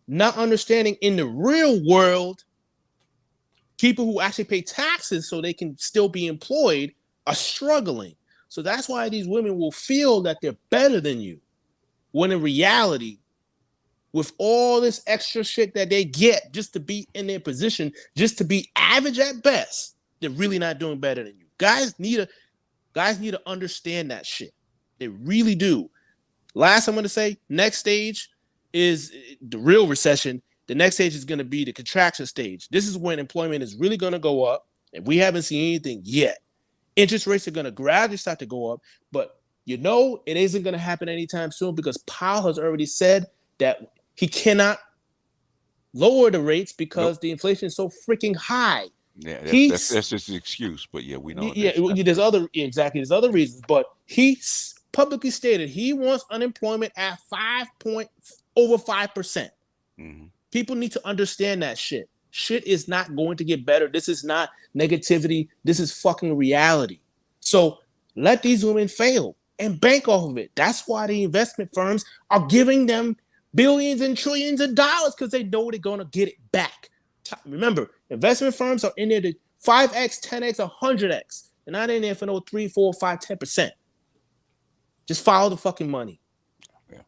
not understanding in the real world, people who actually pay taxes so they can still be employed are struggling. So that's why these women will feel that they're better than you, when in reality, with all this extra shit that they get just to be in their position, just to be average at best, they're really not doing better than you. Guys need to understand that shit. They really do. Last I'm going to say, next stage is the real recession. The next stage is going to be the contraction stage. This is when employment is really going to go up, and we haven't seen anything yet. Interest rates are going to gradually start to go up, but it isn't going to happen anytime soon, because Powell has already said that he cannot lower the rates because the inflation is so freaking high. Yeah, He's that's just an excuse, but yeah, we know. yeah. There's other reasons, but he publicly stated he wants unemployment at over 5%. Mm-hmm. People need to understand that shit. Shit is not going to get better. This is not negativity. This is fucking reality. So let these women fail and bank off of it. That's why the investment firms are giving them billions and trillions of dollars, because they know they're going to get it back. Remember, investment firms are in there to 5x, 10x, 100x. They're not in there for no 3, 4, 5, 10%. Just follow the fucking money. Yeah.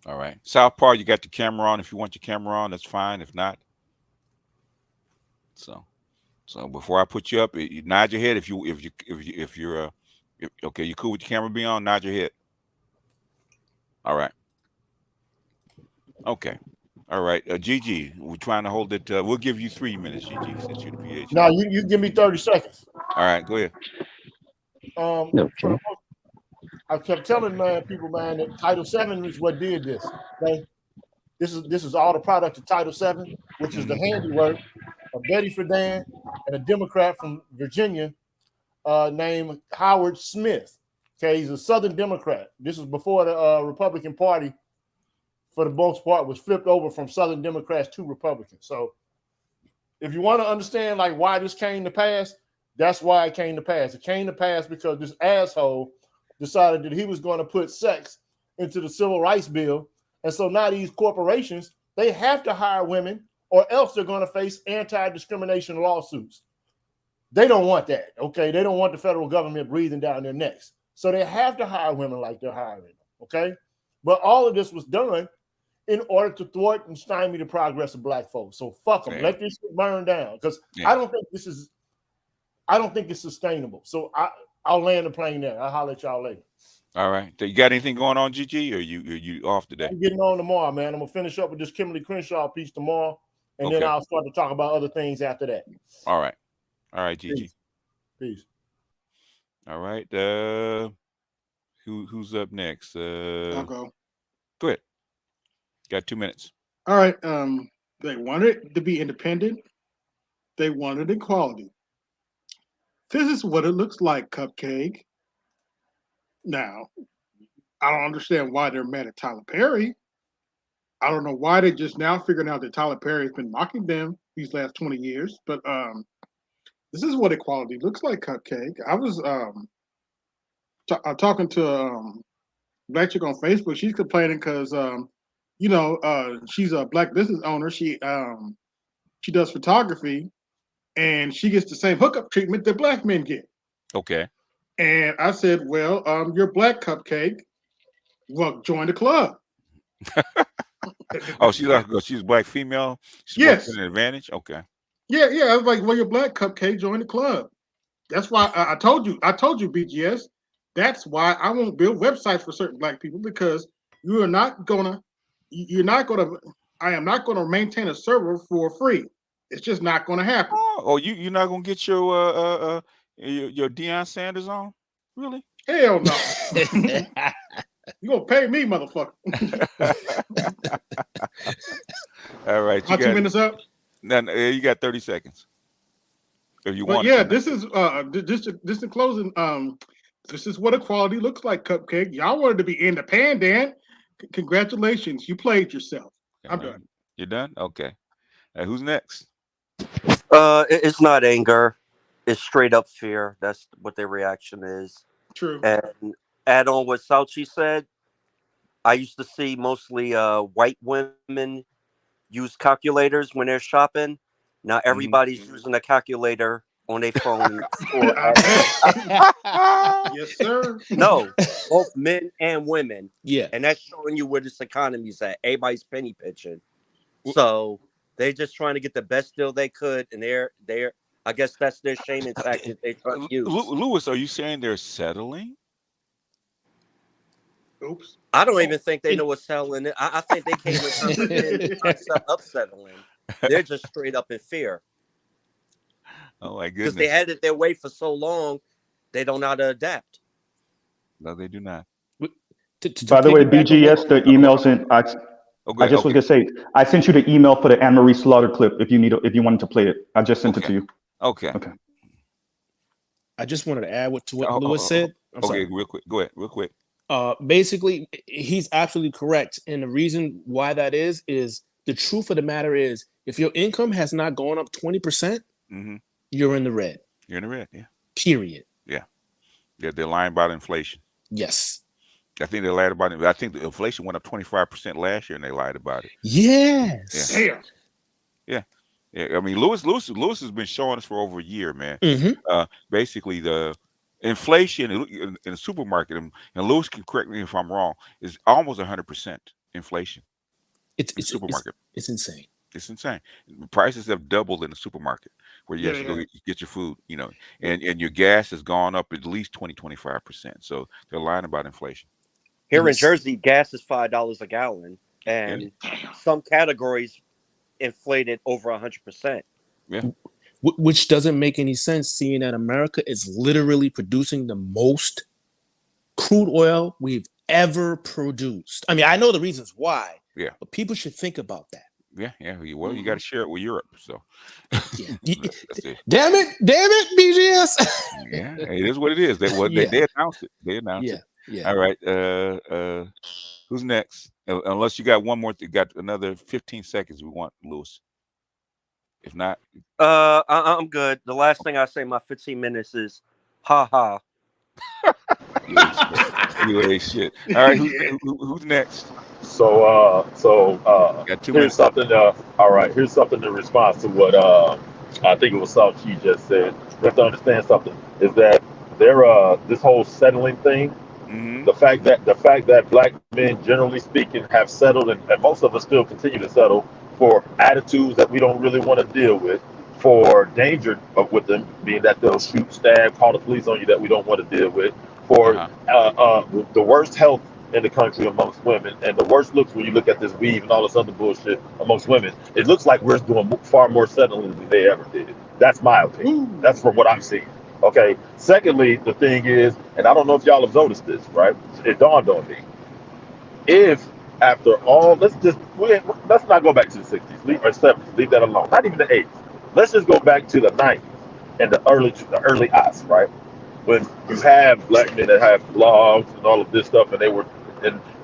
All right. South Park, you got the camera on. If you want your camera on, that's fine. If not, so before I put you up, you nod your head. If you're okay, you cool with your camera being on, nod your head. All right. Okay. All right. Gigi, we're trying to hold it. We'll give you 3 minutes, Gigi, since you're the PhD. No, you give me 30 seconds. All right, go ahead. I kept telling people, man, that Title VII is what did this. Okay, this is all the product of Title VII, which is the handiwork of Betty Friedan and a Democrat from Virginia named Howard Smith. Okay, he's a Southern Democrat. This is before the Republican Party, for the most part, was flipped over from Southern Democrats to Republicans. So, if you want to understand like why this came to pass, that's why it came to pass. It came to pass because this asshole decided that he was going to put sex into the Civil Rights Bill. And so now these corporations, they have to hire women or else they're going to face anti-discrimination lawsuits. They don't want that, okay? They don't want the federal government breathing down their necks. So they have to hire women like they're hiring them, okay? But all of this was done in order to thwart and stymie the progress of black folks. So fuck them. Yeah. Let this shit burn down, because Yeah. I don't think it's sustainable. So I'll land the plane there. I'll holler at y'all later. All right. So you got anything going on, Gigi, or you off today? I'm getting on tomorrow, man. I'm gonna finish up with this Kimberly Crenshaw piece tomorrow, and then Okay. I'll start to talk about other things after that. All right. All right, Gigi. Peace. All right. Who's up next? I'll go. Go ahead. Got 2 minutes. All right. They wanted to be independent. They wanted equality. This is what it looks like, Cupcake. Now, I don't understand why they're mad at Tyler Perry. I don't know why they just now figuring out that Tyler Perry has been mocking them these last 20 years. But this is what equality looks like, Cupcake. I was talking to Black Chick on Facebook. She's complaining because she's a black business owner. She does photography, and she gets the same hookup treatment that black men get. Okay. And I said, well, you're black, Cupcake. Well, join the club. Oh, she's a black female. She's Yes. an advantage. Okay. Yeah. I was like, well, you're black, Cupcake. Join the club. That's why I told you, BGS. That's why I won't build websites for certain black people, because I am not gonna maintain a server for free. It's just not gonna happen. Oh, you're not gonna get your Deion Sanders on? Really? Hell no. You gonna pay me, motherfucker. All right. My 2 minutes up. No, you got 30 seconds. If you But want. yeah, this is just in closing. This is what equality looks like, Cupcake. Y'all wanted to be independent. Congratulations, you played yourself. I'm done. You're done? Okay. Who's next? It's not anger. It's straight up fear. That's what their reaction is. True. And add on what Sauchi said, I used to see mostly white women use calculators when they're shopping. Now everybody's using a calculator on their phone. Yes, sir. No, both men and women. Yeah. And that's showing you where this economy's at. Everybody's penny pitching. So they're just trying to get the best deal they could, and they're I guess that's their shaming tactic they try to use. Lewis, are you saying they're settling? Oops. I don't even think they know what's settling. I think they came with the concept of settling. They're just straight up in fear. Oh my Because goodness. they had it their way for so long, they don't know how to adapt. No, they do not. By the way, BGS, the emails in. I just was gonna say, I sent you the email for the Anne Marie Slaughter clip. If you wanted to play it, I just sent it to you. Okay. I just wanted to add to what Oh, Lewis said. I'm okay, sorry. real quick. Go ahead, real quick. Basically, he's absolutely correct. And the reason why that is the truth of the matter is if your income has not gone up 20%, you're in the red. You're in the red, yeah. Period. Yeah. They're lying about inflation. Yes. I think they lied about it. I think the inflation went up 25% last year and they lied about it. Yes. Yeah. Yeah. I mean, Lewis has been showing us for over a year, man. Basically, the inflation in the supermarket, and Lewis can correct me if I'm wrong, is almost 100% inflation. It's in the supermarket. It's insane. It's insane. Prices have doubled in the supermarket where you actually go get your food, and your gas has gone up at least 20-25%. So they're lying about inflation. Here in Jersey, gas is $5 a gallon, and some categories inflated over 100%. Yeah. Which doesn't make any sense, seeing that America is literally producing the most crude oil we've ever produced. I mean, I know the reasons why. Yeah. But people should think about that. Yeah. Well, you got to share it with Europe. So. Damn it, BGS. Yeah, it is what it is. They announced it. They announced it. Yeah. All right. Who's next? Unless you got one more, got another 15 seconds. We want Lewis. If not, I'm good. The last thing I say, my 15 minutes is, ha ha. You ain't shit. All right, who's next? So got 2 here's minutes. something. All right, here's something in response to what I think it was Sauchi just said. You have to understand something is that this whole settling thing. The fact that black men, generally speaking, have settled, and most of us still continue to settle for attitudes that we don't really want to deal with, for danger with them, being that they'll shoot, stab, call the police on you that we don't want to deal with, for the worst health in the country amongst women, and the worst looks when you look at this weave and all this other bullshit amongst women. It looks like we're doing far more settling than they ever did. That's my opinion. That's from what I'm seeing. Okay. Secondly, the thing is, and I don't know if y'all have noticed this, right? It dawned on me. If after all, let's not go back to the 60s or 70s. Leave that alone. Not even the 80s. Let's just go back to the 90s and the early aughts, right? When you have black men that have blogs and all of this stuff, and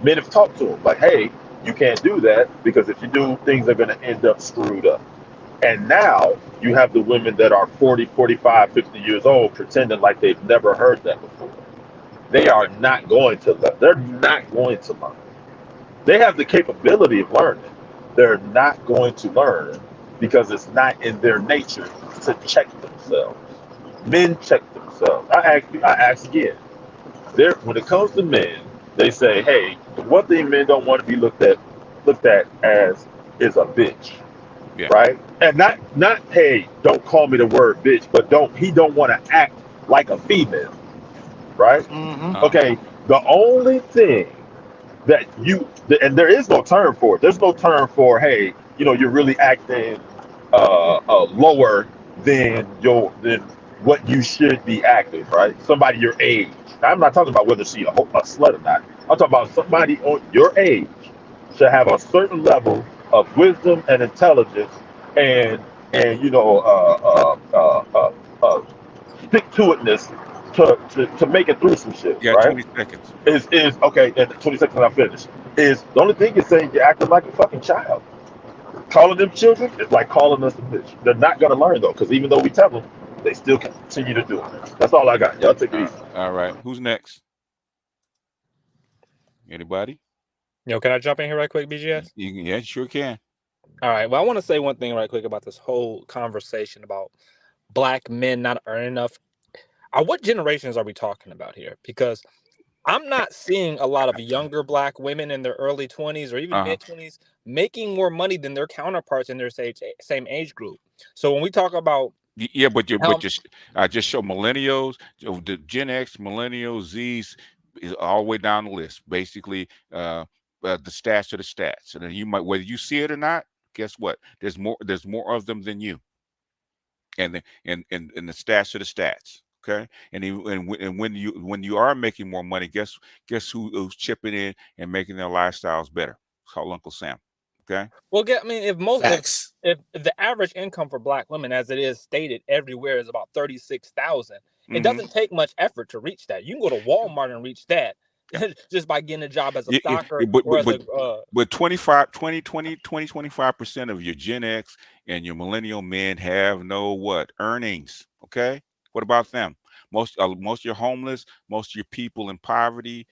men have talked to them like, hey, you can't do that because if you do, things are going to end up screwed up. And now you have the women that are 40, 45, 50 years old pretending like they've never heard that before. They are not going to learn. They're not going to learn. They have the capability of learning. They're not going to learn because it's not in their nature to check themselves. Men check themselves. I ask again. When it comes to men, they say, hey, one thing men don't want to be looked at as is a bitch. Yeah. Right? And not hey, don't call me the word bitch, but he don't want to act like a female. Right? Okay. The only thing that and there is no term for it. There's no term for, hey, you're really acting lower than what you should be acting, right? Somebody your age. Now, I'm not talking about whether she's a slut or not. I'm talking about somebody on your age should have a certain level of wisdom and intelligence and stick-to-itness to make it through some shit, Yeah, right? 20 seconds. Is okay, and 20 seconds and I finish. Is the only thing you're saying you're acting like a fucking child. Calling them children is like calling us a bitch. They're not gonna learn though, because even though we tell them, they still continue to do it. That's all I got. Y'all take it easy. All right. Who's next? Anybody? Can I jump in here right quick, BGS? Yeah, sure can. All right. Well, I want to say one thing right quick about this whole conversation about black men not earning enough. What generations are we talking about here? Because I'm not seeing a lot of younger black women in their early 20s or even mid-20s making more money than their counterparts in their same age group. So when we talk about I just show millennials, the Gen X, millennials, Z's, is all the way down the list. Basically, the stats are the stats, and then you might, whether you see it or not, guess what? There's more of them than you, and the stats are the stats. Okay, and when you are making more money, guess who's chipping in and making their lifestyles better? It's called Uncle Sam. Okay. Well, I mean, if if the average income for Black women, as it is stated everywhere, is about 36,000, it doesn't take much effort to reach that. You can go to Walmart and reach that just by getting a job as a stalker or as a. But 25% of your Gen X and your millennial men have no what? Earnings. Okay. What about them? Most of your homeless, most of your people in poverty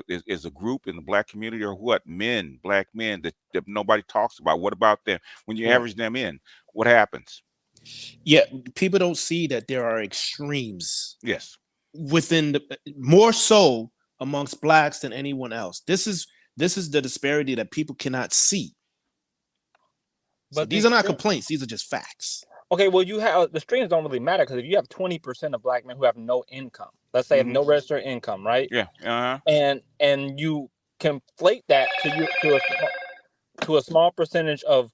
is a group in the Black community, or what? Men, Black men that nobody talks about. What about them? When you average them in, what happens? Yeah, people don't see that there are extremes. Yes. Within more so amongst Blacks than anyone else. This is the disparity that people cannot see. But these are not complaints; these are just facts. Okay, well, you have the streams don't really matter, because if you have 20% of Black men who have no income, let's say have no registered income, right? Yeah. And you conflate that to a small percentage of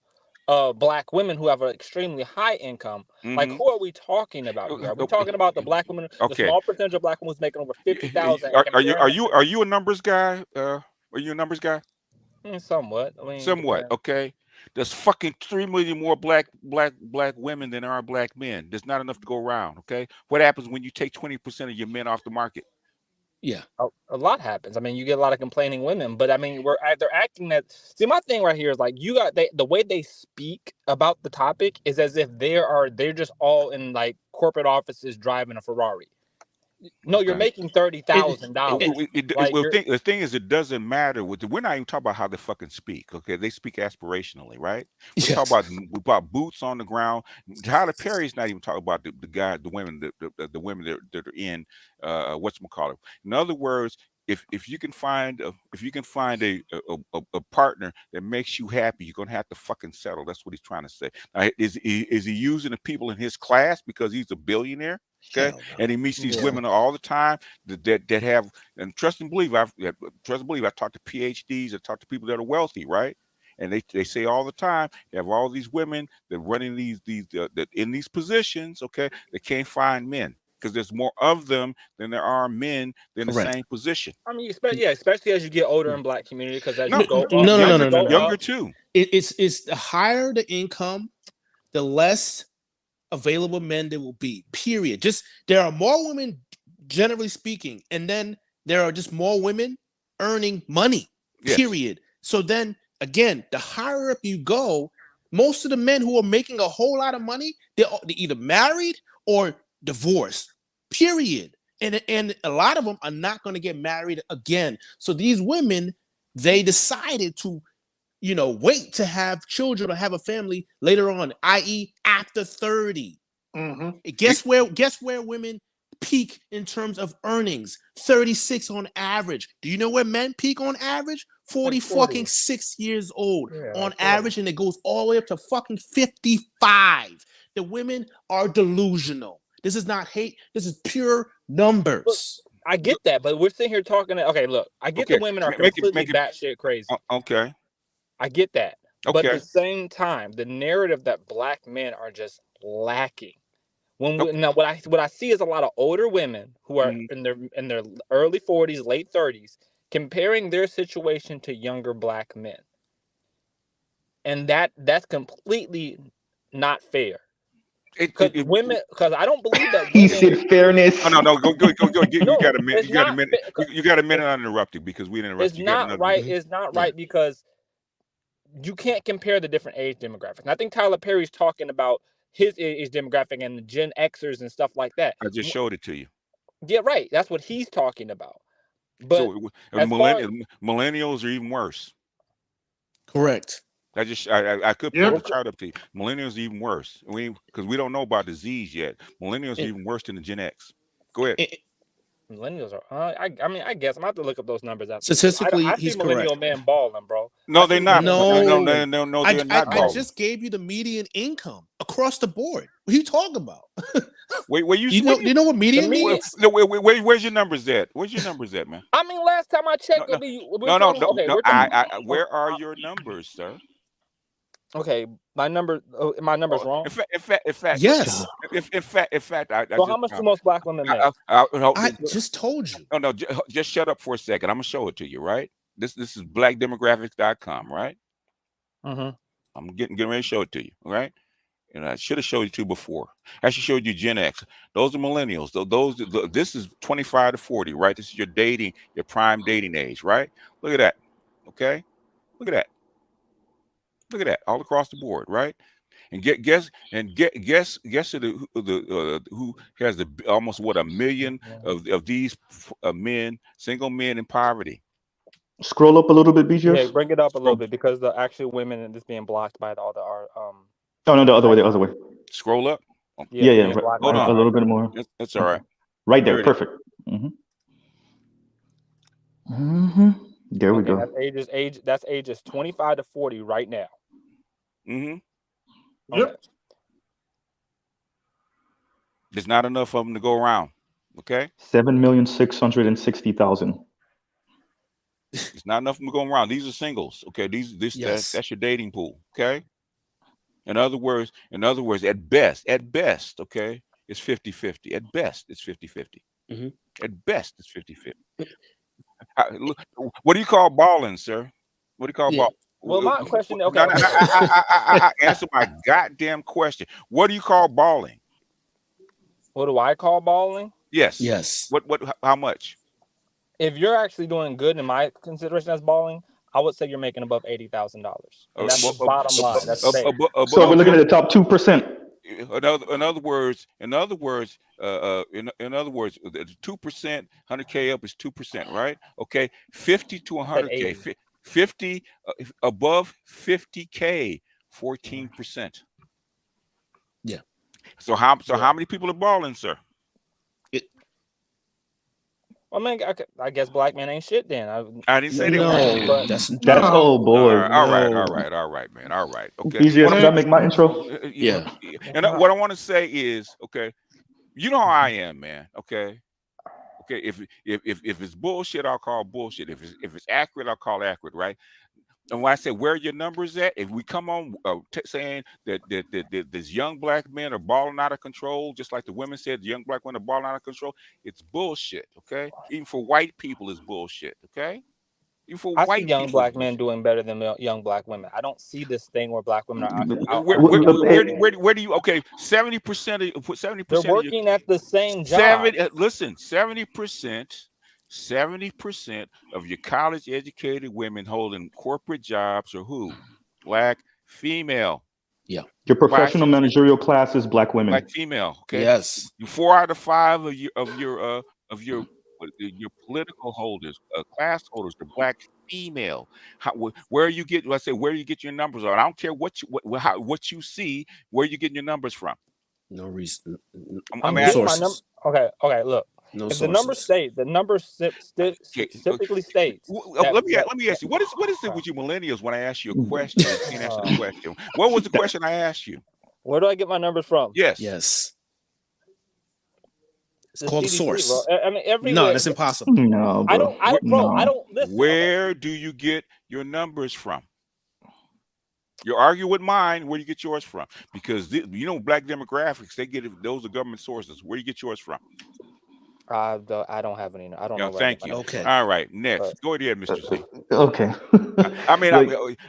Black women who have an extremely high income. Like, who are we talking about here? Are we talking about the Black women, the small percentage of Black women who's making over 50,000? Are you a numbers guy? Are you a numbers guy? Somewhat. I mean, somewhat. Okay. There's fucking 3 million more black women than there are Black men. There's not enough to go around. Okay. What happens when you take 20% of your men off the market? Yeah, a lot happens. I mean, you get a lot of complaining women, but I mean, they're acting that. See, my thing right here is like, the way they speak about the topic is as if they're just all in like corporate offices driving a Ferrari. No, you're making $30,000. The thing is, it doesn't matter. We're not even talking about how they fucking speak. Okay, they speak aspirationally, right? We talk about boots on the ground. Tyler Perry's not even talking about the women that are in whatchamacallit. In other words, if you can find a partner that makes you happy, you're gonna have to fucking settle. That's what he's trying to say. Now, is he using the people in his class because he's a billionaire? Okay, and he meets these women all the time that have, and trust and believe. I've talked to PhDs. I talked to people that are wealthy, right? And they say all the time, they have all these women that running that in these positions. Okay, they can't find men because there's more of them than there are men in the same position. I mean, especially as you get older in Black community, because as no, you go younger too. It's the higher the income, the less available men there will be. Period. Just there are more women, generally speaking, and then there are just more women earning money. Period. So then again, the higher up you go, most of the men who are making a whole lot of money, they're either married or divorced. Period. And a lot of them are not going to get married again. So these women, they decided to wait to have children or have a family later on, i.e. after 30. Guess where women peak in terms of earnings? 36 on average. Do you know where men peak on average? 40 fucking 6 years old on average, and it goes all the way up to fucking 55. The women are delusional. This is not hate. This is pure numbers. Look, I get that, but we're sitting here talking. Okay, look, I get the women are completely batshit crazy. Okay. I get that. But at the same time, the narrative that Black men are just lacking. Now what I see is a lot of older women who are in their early 40s, late 30s, comparing their situation to younger Black men. And that's completely not fair. Because I don't believe that he said fairness. Oh, no, go. You got a minute. You got a minute uninterrupted because we didn't interrupt. It's not right. It's not right because you can't compare the different age demographics. And I think Tyler Perry's talking about his age demographic and the Gen Xers and stuff like that. I just showed it to you. Yeah, right. That's what he's talking about. But millennials are even worse. Correct. I could put the chart up to you. Millennials are even worse. Because we don't know about the Z's yet. Millennials are even worse than the Gen X. Go ahead. Millennials are. I mean, I guess I'm gonna have to look up those numbers. Statistically, I see millennial men balling, bro. No, they're not. No, they're not. I just gave you the median income across the board. What are you talking about? Wait, you know what median means? No, where's your numbers at? Where's your numbers at, man? I mean, last time I checked, where are your numbers, sir? Okay, my number's wrong. In fact, yes. In fact, how much do most Black women make? I just told you. No, just shut up for a second. I'm gonna show it to you, right? This is blackdemographics.com, right? I'm getting ready to show it to you. All right. And I should have showed you two before. I should showed you Gen X. Those are millennials. This is 25 to 40, right? This is your prime dating age, right? Look at that. Okay. Look at that. Look at that. All across the board, right? And guess who has almost what, 1 million of these men, single men in poverty. Scroll up a little bit, BGS. Yeah, bring it up a little bit, because the actual women is being blocked by all the Oh no, the other way, the other way. Scroll up. Yeah. Hold on. A little bit more. That's all right. Right there, perfect. There we go. That's ages 25 to 40 right now. Yep. There's not enough of them to go around. Okay. 7,660,000. It's not enough of them to go around. These are singles. Okay. That's your dating pool. Okay. In other words, at best, okay, it's 50-50. At best, it's 50-50. At best, it's 50-50. What do you call balling, sir? What do you call balling? Well, my question. Okay. I answer my goddamn question. What do you call balling? What do I call balling? Yes. Yes. What? How much? If you're actually doing good in my consideration as balling, I would say you're making above $80,000. That's the bottom line. That's So we're looking at the top 2%. In other words, the 2%, 100K up is 2%, right? Okay, 50 to 100K, 50 above 50K, 14%. Yeah. So how many people are balling, sir? I mean, I guess black men ain't shit then. I didn't say they No, that's oh boy. All right, man. All right. Okay. BGS, can I make my intro? Yeah. And what I want to say is, okay, you know how I am, man. Okay. If it's bullshit, I'll call bullshit. If it's accurate, I'll call accurate, right? And when I say where are your numbers at, if we come on saying that these young black men are balling out of control, just like the women said, the young black women are balling out of control, it's bullshit. Okay, even for white people, it's bullshit. Okay, even for I white see young people, black men doing better than young black women. I don't see this thing where black women are out. Where do you? Okay, 70% of 70%. They're working at the same job. 70% of your college-educated women holding corporate jobs are who? Black female. Yeah. Your professional managerial class is black women. Black female. Okay. Yes. 4 out of 5 of your political holders, class holders, are black female. Where you get? Let's say where you get your numbers on. I don't care what you see. Where you getting your numbers from? No reason. I'm sources. Okay. Look. No if sources. the numbers state, the numbers typically states. Let me ask you, what is it with you millennials when I ask you a question? You can't answer the question. What was the question I asked you? Where do I get my numbers from? Yes. It's called a source. Bro. I mean, No, that's impossible. No, bro. I don't listen. Where do you get your numbers from? You argue with mine. Where do you get yours from? Because black demographics, those are government sources. Where do you get yours from? I don't have any. I don't know. Thank you. Okay. All right. Next, go ahead, Mr. C. Okay. I mean,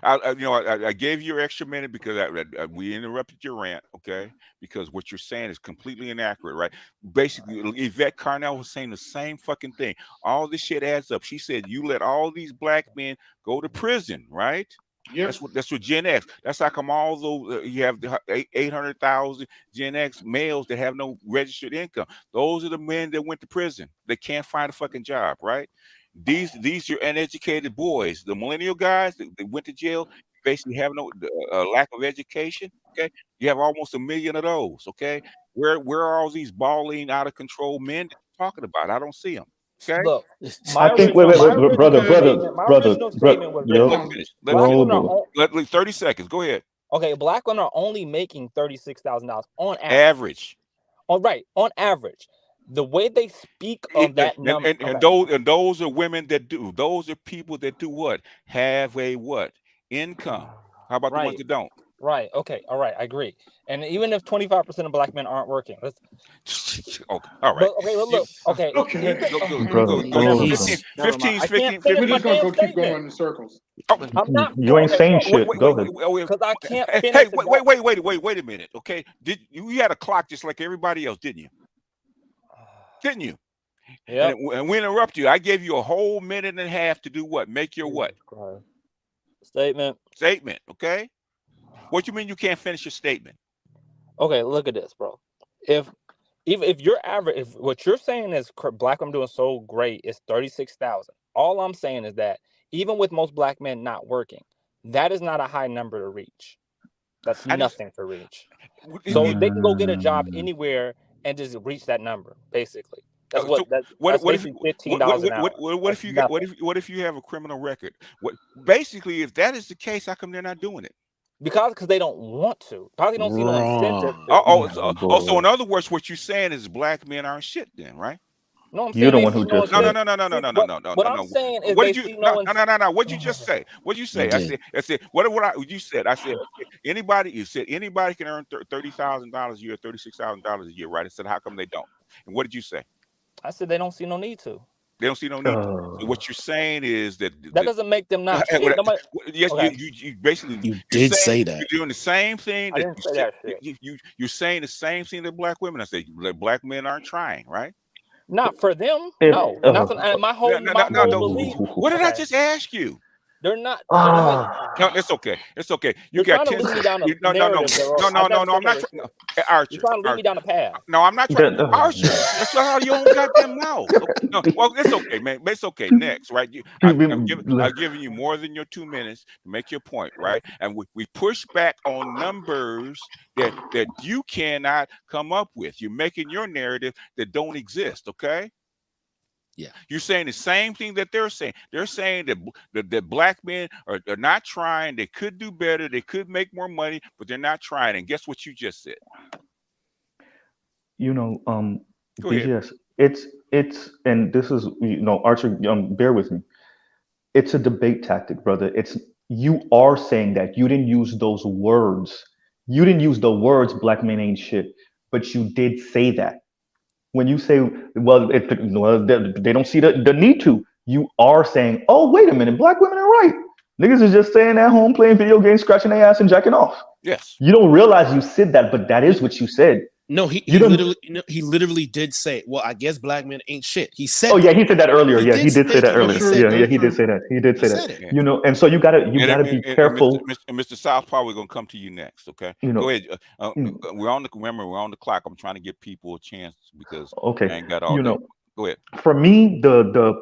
I gave you your extra minute because we interrupted your rant. Okay, because what you're saying is completely inaccurate, right? Basically, Yvette Carnell was saying the same fucking thing. All this shit adds up. She said you let all these black men go to prison, right? Yep. That's what Gen X. That's how come all those you have 800,000 Gen X males that have no registered income. Those are the men that went to prison. They can't find a fucking job, right? These are uneducated boys. The millennial guys that went to jail basically have no lack of education. Okay, you have almost 1 million of those. Okay, where are all these balling out of control men talking about? I don't see them. Okay. Look, I think brother. Let 30 seconds. Go ahead. Okay, black women are only making $36,000 on average. All right, on average. The way they speak of that number, and those are women that do. Those are people that do what? Have a what? Income. How about the ones that don't? Right. Okay. All right. I agree. And even if 25% of black men aren't working, let's. Okay. All right. But, okay. Well, look. Okay. Okay. Never 15, mind. I 15, can't finish We're my just gonna damn go keep going statement. in circles. I'm not. You ain't saying Wait, shit. wait, Go wait, ahead. wait, Because I can't finish. Hey, it. wait a minute. Okay, you had a clock just like everybody else, didn't you? Didn't you? Yeah. And we interrupt you. I gave you a whole minute and a half to do what? Make your what? Statement. Okay. What you mean you can't finish your statement? Okay, look at this, bro. If you're average, if what you're saying is black women doing so great is 36,000. All I'm saying is that even with most black men not working, that is not a high number to reach. That's nothing to reach. So they can go get a job anywhere and just reach that number, basically. That's what if basically $15 an hour. What if you have a criminal record? Basically, if that is the case, how come they're not doing it? Because they don't want to. Probably don't see no incentive. So in other words, what you're saying is black men aren't shit, then, right? No, I'm You're saying the one who just no. What I'm saying is what did you? No. What'd you just say? What'd you say? I said. What you said? I said anybody. You said anybody can earn $30,000 a year, $36,000 a year, right? I said how come they don't? And what did you say? I said they don't see no need to. They don't see no need. So what you're saying is that doesn't make them not shit. Yes, okay. you basically you did say that. You're doing the same thing. I didn't say that shit. You're saying the same thing that black women. I say black men aren't trying, right? Not for them. No. My whole belief. What did I just ask you? They're not. No, it's okay. It's okay. You got 10 seconds. No. I'm not. Archer. You're trying to lead me down the path. No, I'm not trying. Archer. That's how you don't goddamn mouth. No, well, it's okay, man. It's okay. Next, right? I've given you more than your 2 minutes to make your point, right? And we push back on numbers that you cannot come up with. You're making your narrative that don't exist. Okay. Yeah, you're saying the same thing that they're saying. They're saying that black men are not trying. They could do better. They could make more money, but they're not trying. And guess what you just said? BGS, it's and this is Archer. Bear with me. It's a debate tactic, brother. You are saying that you didn't use those words. You didn't use the words "black men ain't shit," but you did say that. When you say, well, they don't see the need to, you are saying, oh, wait a minute, black women are right. Niggas is just staying at home playing video games, scratching their ass and jacking off. Yes. You don't realize you said that, but that is what you said. No, he literally did say, well, I guess black men ain't shit. He said. Oh yeah, he said that earlier. Yeah, he did say that earlier. Yeah, he did say that. He did say that. And so you gotta be careful. Mr. Southpaw, we're gonna come to you next. Okay. Go ahead. We're on the clock. I'm trying to give people a chance because I ain't got all. Go ahead. For me, the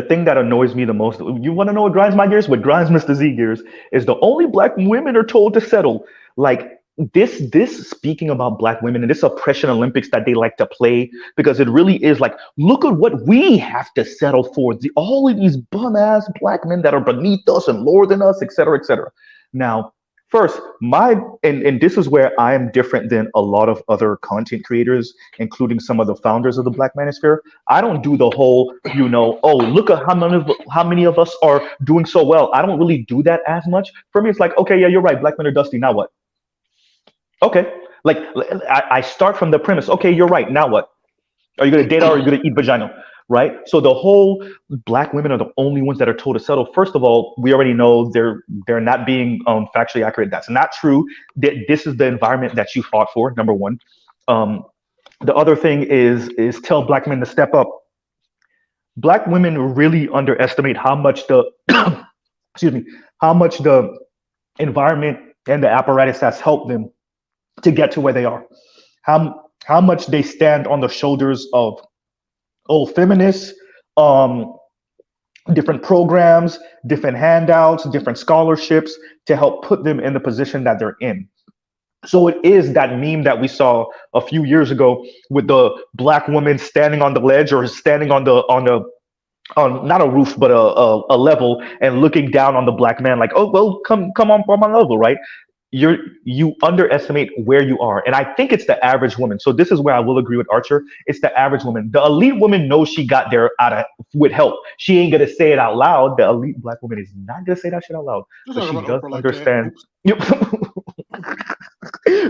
thing that annoys me the most, you want to know what grinds my gears? What grinds Mr. Z gears is the only black women are told to settle. Like this speaking about black women and this oppression Olympics that they like to play, because it really is like, look at what we have to settle for. All of these bum ass black men that are beneath us and lower than us, et cetera, et cetera. Now, first, and this is where I am different than a lot of other content creators, including some of the founders of the Black Manosphere. I don't do the whole, oh, look at how many of us are doing so well. I don't really do that as much. For me, it's like, okay, yeah, you're right. Black men are dusty. Now what? Okay. Like I start from the premise. Okay, you're right. Now what? Are you going to date or are you going to eat vagina? Right? So the whole black women are the only ones that are told to settle. First of all, we already know they're not being factually accurate. That's not true. This is the environment that you fought for, number one. The other thing is tell black men to step up. Black women really underestimate how much the environment and the apparatus has helped them to get to where they are. How much they stand on the shoulders of old feminists, different programs, different handouts, different scholarships to help put them in the position that they're in. So it is that meme that we saw a few years ago with the black woman standing on the ledge or standing on not a roof, but a level and looking down on the black man like, oh, well, come on my level, right? you underestimate where you are. And I think it's the average woman. So this is where I will agree with Archer. It's the average woman. The elite woman knows she got there with help. She ain't gonna say it out loud. The elite black woman is not gonna say that shit out loud. But she does understand.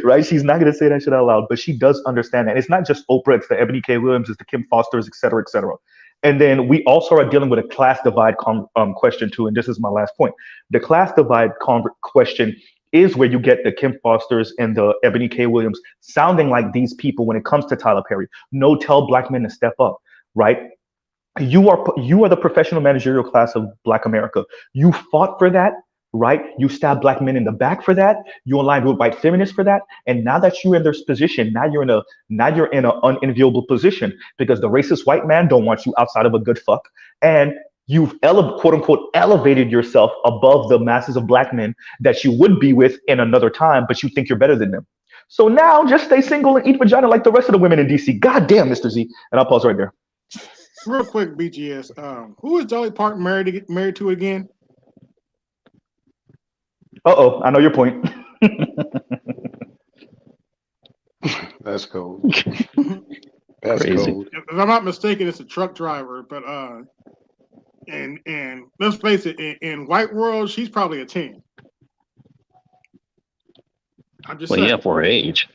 Right? She's not gonna say that shit out loud, but she does understand that. It's not just Oprah, it's the Ebony K. Williams, it's the Kim Fosters, et cetera, et cetera. And then we also are dealing with a class divide question too. And this is my last point. The class divide question is where you get the Kim Fosters and the Ebony K. Williams sounding like these people when it comes to Tyler Perry. No, tell black men to step up, right? You are the professional managerial class of Black America. You fought for that, right? You stabbed black men in the back for that. You aligned with white feminists for that. And now that you're in this position, now you're in an unenviable position because the racist white man don't want you outside of a good fuck. And you've quote unquote elevated yourself above the masses of black men that you would be with in another time, but you think you're better than them. So now just stay single and eat vagina like the rest of the women in DC. God damn, Mr. Z. And I'll pause right there. Real quick, BGS. Who is Dolly Parton married to again? Uh-oh, I know your point. That's cold. That's Crazy. cold. If I'm not mistaken, it's a truck driver, but and let's face it, in white world, she's probably a 10. I'm just saying. Yeah, for her age.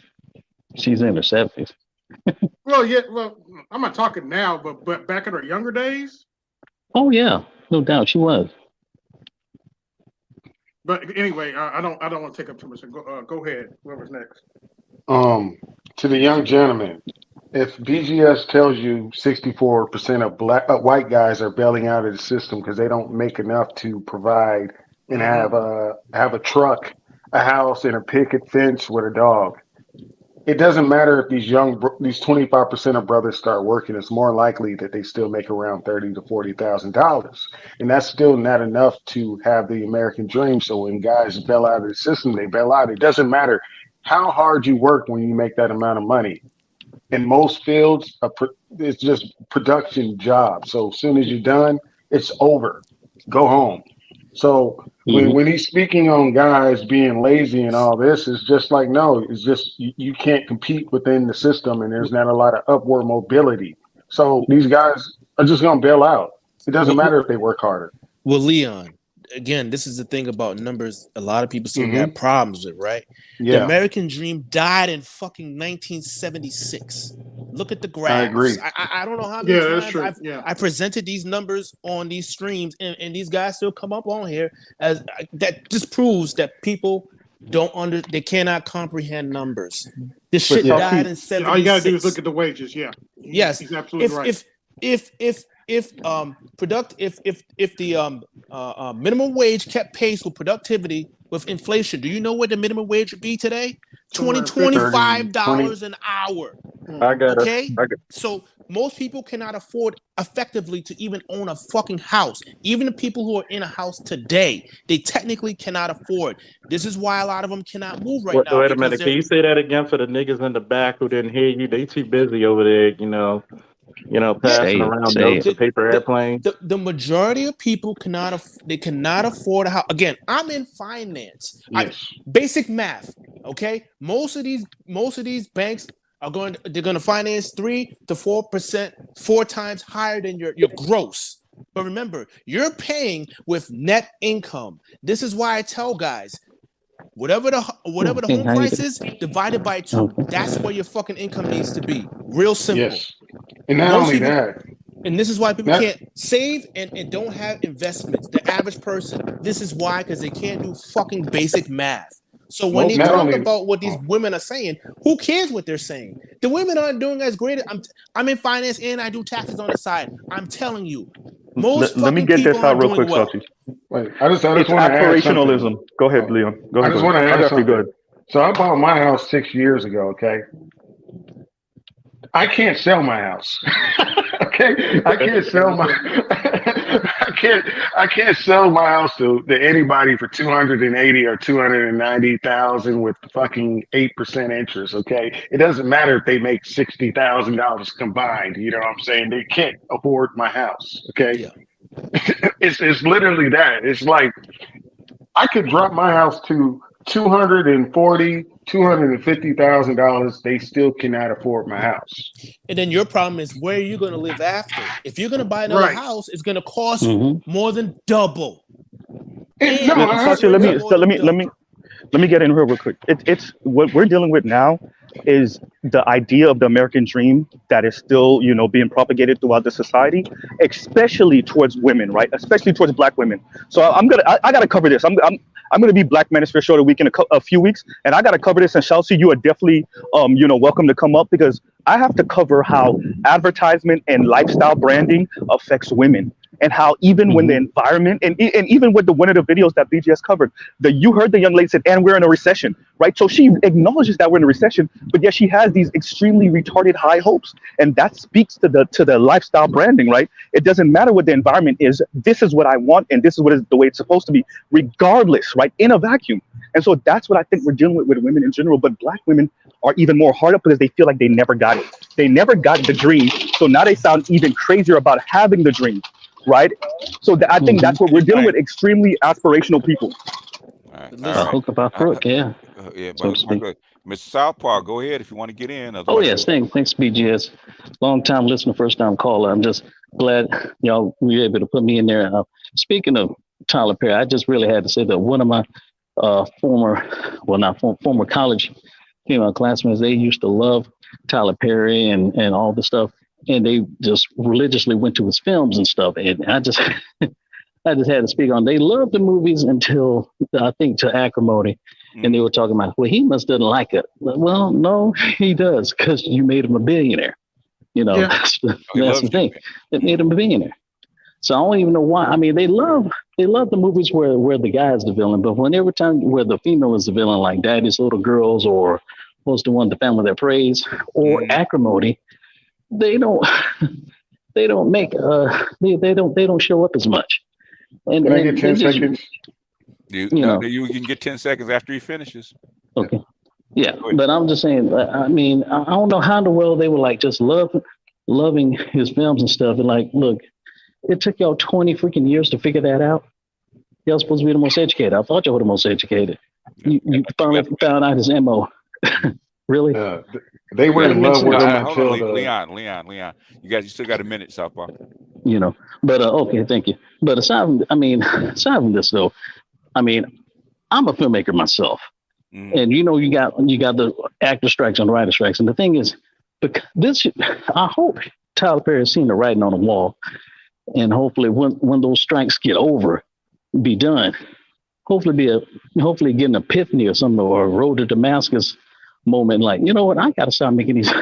She's in her 70s. Well, I'm not talking now, but back in her younger days. Oh yeah, no doubt she was. But anyway, I don't want to take up too much. Go ahead. Whoever's next. To the young gentleman, if BGS tells you 64% of white guys are bailing out of the system because they don't make enough to provide and have a truck, a house, and a picket fence with a dog, it doesn't matter if these 25% of brothers start working. It's more likely that they still make around $30,000 to $40,000, and that's still not enough to have the American dream. So when guys bail out of the system, they bail out. It doesn't matter how hard you work when you make that amount of money. In most fields, it's just production job. So as soon as you're done, it's over. Go home. So when he's speaking on guys being lazy and all this, it's just like, no, it's just you can't compete within the system, and there's not a lot of upward mobility. So these guys are just going to bail out. It doesn't matter if they work harder. Well, Leon, again, this is the thing about numbers a lot of people still have problems with, right? Yeah. The American dream died in fucking 1976. Look at the graphs. I agree. I don't know how many that's times true. I presented these numbers on these streams, and these guys still come up on here as that just proves that people they cannot comprehend numbers. This shit died in 76. All you gotta do is look at the wages. Yeah. Yes. He's absolutely right. If the minimum wage kept pace with productivity with inflation, do you know what the minimum wage would be today? $25 an hour. I got okay? it. So most people cannot afford effectively to even own a fucking house. Even the people who are in a house today, they technically cannot afford. This is why a lot of them cannot move right now. Wait a minute. Can you say that again for the niggas in the back who didn't hear you? They too busy over there, passing around notes of paper airplanes. The majority of people cannot afford a house. Again, I'm in finance. Yes. Basic math. Okay, most of these banks they're going to finance 3 to 4%, 4 times higher than your gross. But remember, you're paying with net income. This is why I tell guys, whatever the home price is divided by 2. That's where your fucking income needs to be. Real simple. Yes. And not only that. And this is why people can't save and don't have investments. The average person. This is why, because they can't do fucking basic math. So when they talk about what these women are saying, who cares what they're saying? The women aren't doing as great. I'm in finance and I do taxes on the side. I'm telling you, most let me get this out real quick, Salty. Wait, I just want to add aspirationalism. Go ahead, Leon. Go ahead. I just want to add something. Good. So I bought my house 6 years ago. Okay, I can't sell my house. Okay, I can't sell my. I can't sell my house to anybody for $280,000 or $290,000 with fucking 8% interest. Okay, it doesn't matter if they make $60,000 combined. You know what I'm saying? They can't afford my house. Okay, it's literally that. It's like I could drop my house to $250,000, they still cannot afford my house. And then your problem is, where are you going to live after? If you're going to buy another Right. house, it's going to cost more than double. And no, I Sachi, let me get in real quick. It's what we're dealing with now is the idea of the American dream that is still, you know, being propagated throughout the society, especially towards women, right? Especially towards Black women. So I gotta cover this. I'm gonna be Black Manosphere Show the week in a few weeks, and I gotta cover this. And Chelsea, you are definitely, you know, welcome to come up, because I have to cover how advertisement and lifestyle branding affects women. And how even when the environment, and even with one of the videos that BGS covered, you heard the young lady said, and we're in a recession, right? So she acknowledges that we're in a recession, but yet she has these extremely retarded high hopes. And that speaks to the lifestyle branding, right? It doesn't matter what the environment is. This is what I want, and this is the way it's supposed to be, regardless, right? In a vacuum. And so that's what I think we're dealing with women in general. But Black women are even more hard up because they feel like they never got it. They never got the dream. So now they sound even crazier about having the dream. Right, so I think that's what we're dealing with. Extremely aspirational people. Hook about crook, yeah. Yeah, So to speak. Mr. Southpaw, go ahead if you want to get in. Oh yes, thanks BGS. Long time listener, first time caller. I'm just glad y'all were able to put me in there. Speaking of Tyler Perry, I just really had to say that one of my former college female classmates, they used to love Tyler Perry and all the stuff. And they just religiously went to his films and stuff. And I just had to speak on. They loved the movies until I think to Acrimony, and they were talking about, well, he must doesn't like it. Well, no, he does, because you made him a billionaire. You know, that's the thing. It made him a billionaire. So I don't even know why. I mean, they love the movies where the guy is the villain, but every time where the female is the villain, like Daddy's Little Girls, or what's the one, The Family That Prays, or Acrimony. They don't make they don't show up as much. And can I get 10 seconds? You can get 10 seconds after he finishes. Okay. Yeah, but I'm just saying. I mean, I don't know how in the world they were like just loving his films and stuff. And like, look, it took y'all 20 freaking years to figure that out. Y'all supposed to be the most educated. I thought y'all were the most educated. You finally found out his MO. Really? They were in love with him until Leon. You still got a minute, Southpaw. You know, but okay, thank you. But aside from this though, I mean, I'm a filmmaker myself, and you know, you got the actor strikes and the writer strikes, and the thing is, I hope Tyler Perry has seen the writing on the wall, and hopefully when those strikes get over, be done. Hopefully get an epiphany or something, or a road to Damascus moment, like, you know what, I gotta start making these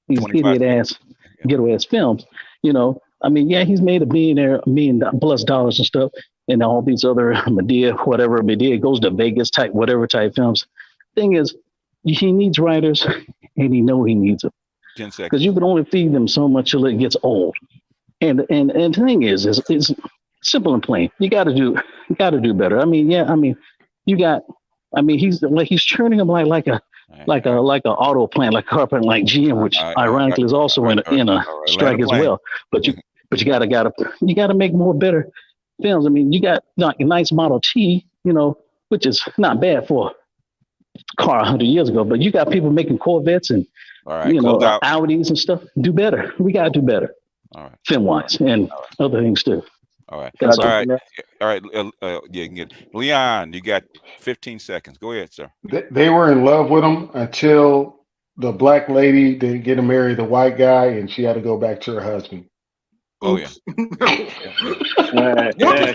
idiot ass ghetto ass films. You know, I mean, yeah, he's made $1 million plus dollars and stuff, and all these other Medea goes to Vegas type films. Thing is, he needs writers, and he needs them. 10 seconds. Because you can only feed them so much till it gets old. And the thing is simple and plain. You gotta do better. I mean, he's churning them like a auto plant, like a car plant, like GM, which ironically is also in a strike as well. But you gotta make more better films. I mean, you got like a nice Model T, you know, which is not bad for a car 100 years ago. But you got people making Corvettes and Audis and stuff. Do better. We gotta do better. All right. Film wise and other things too. All right. All right. Yeah, you can get Leon. You got 15 seconds. Go ahead, sir. They were in love with him until the Black lady didn't get to marry the white guy, and she had to go back to her husband. Oh yeah.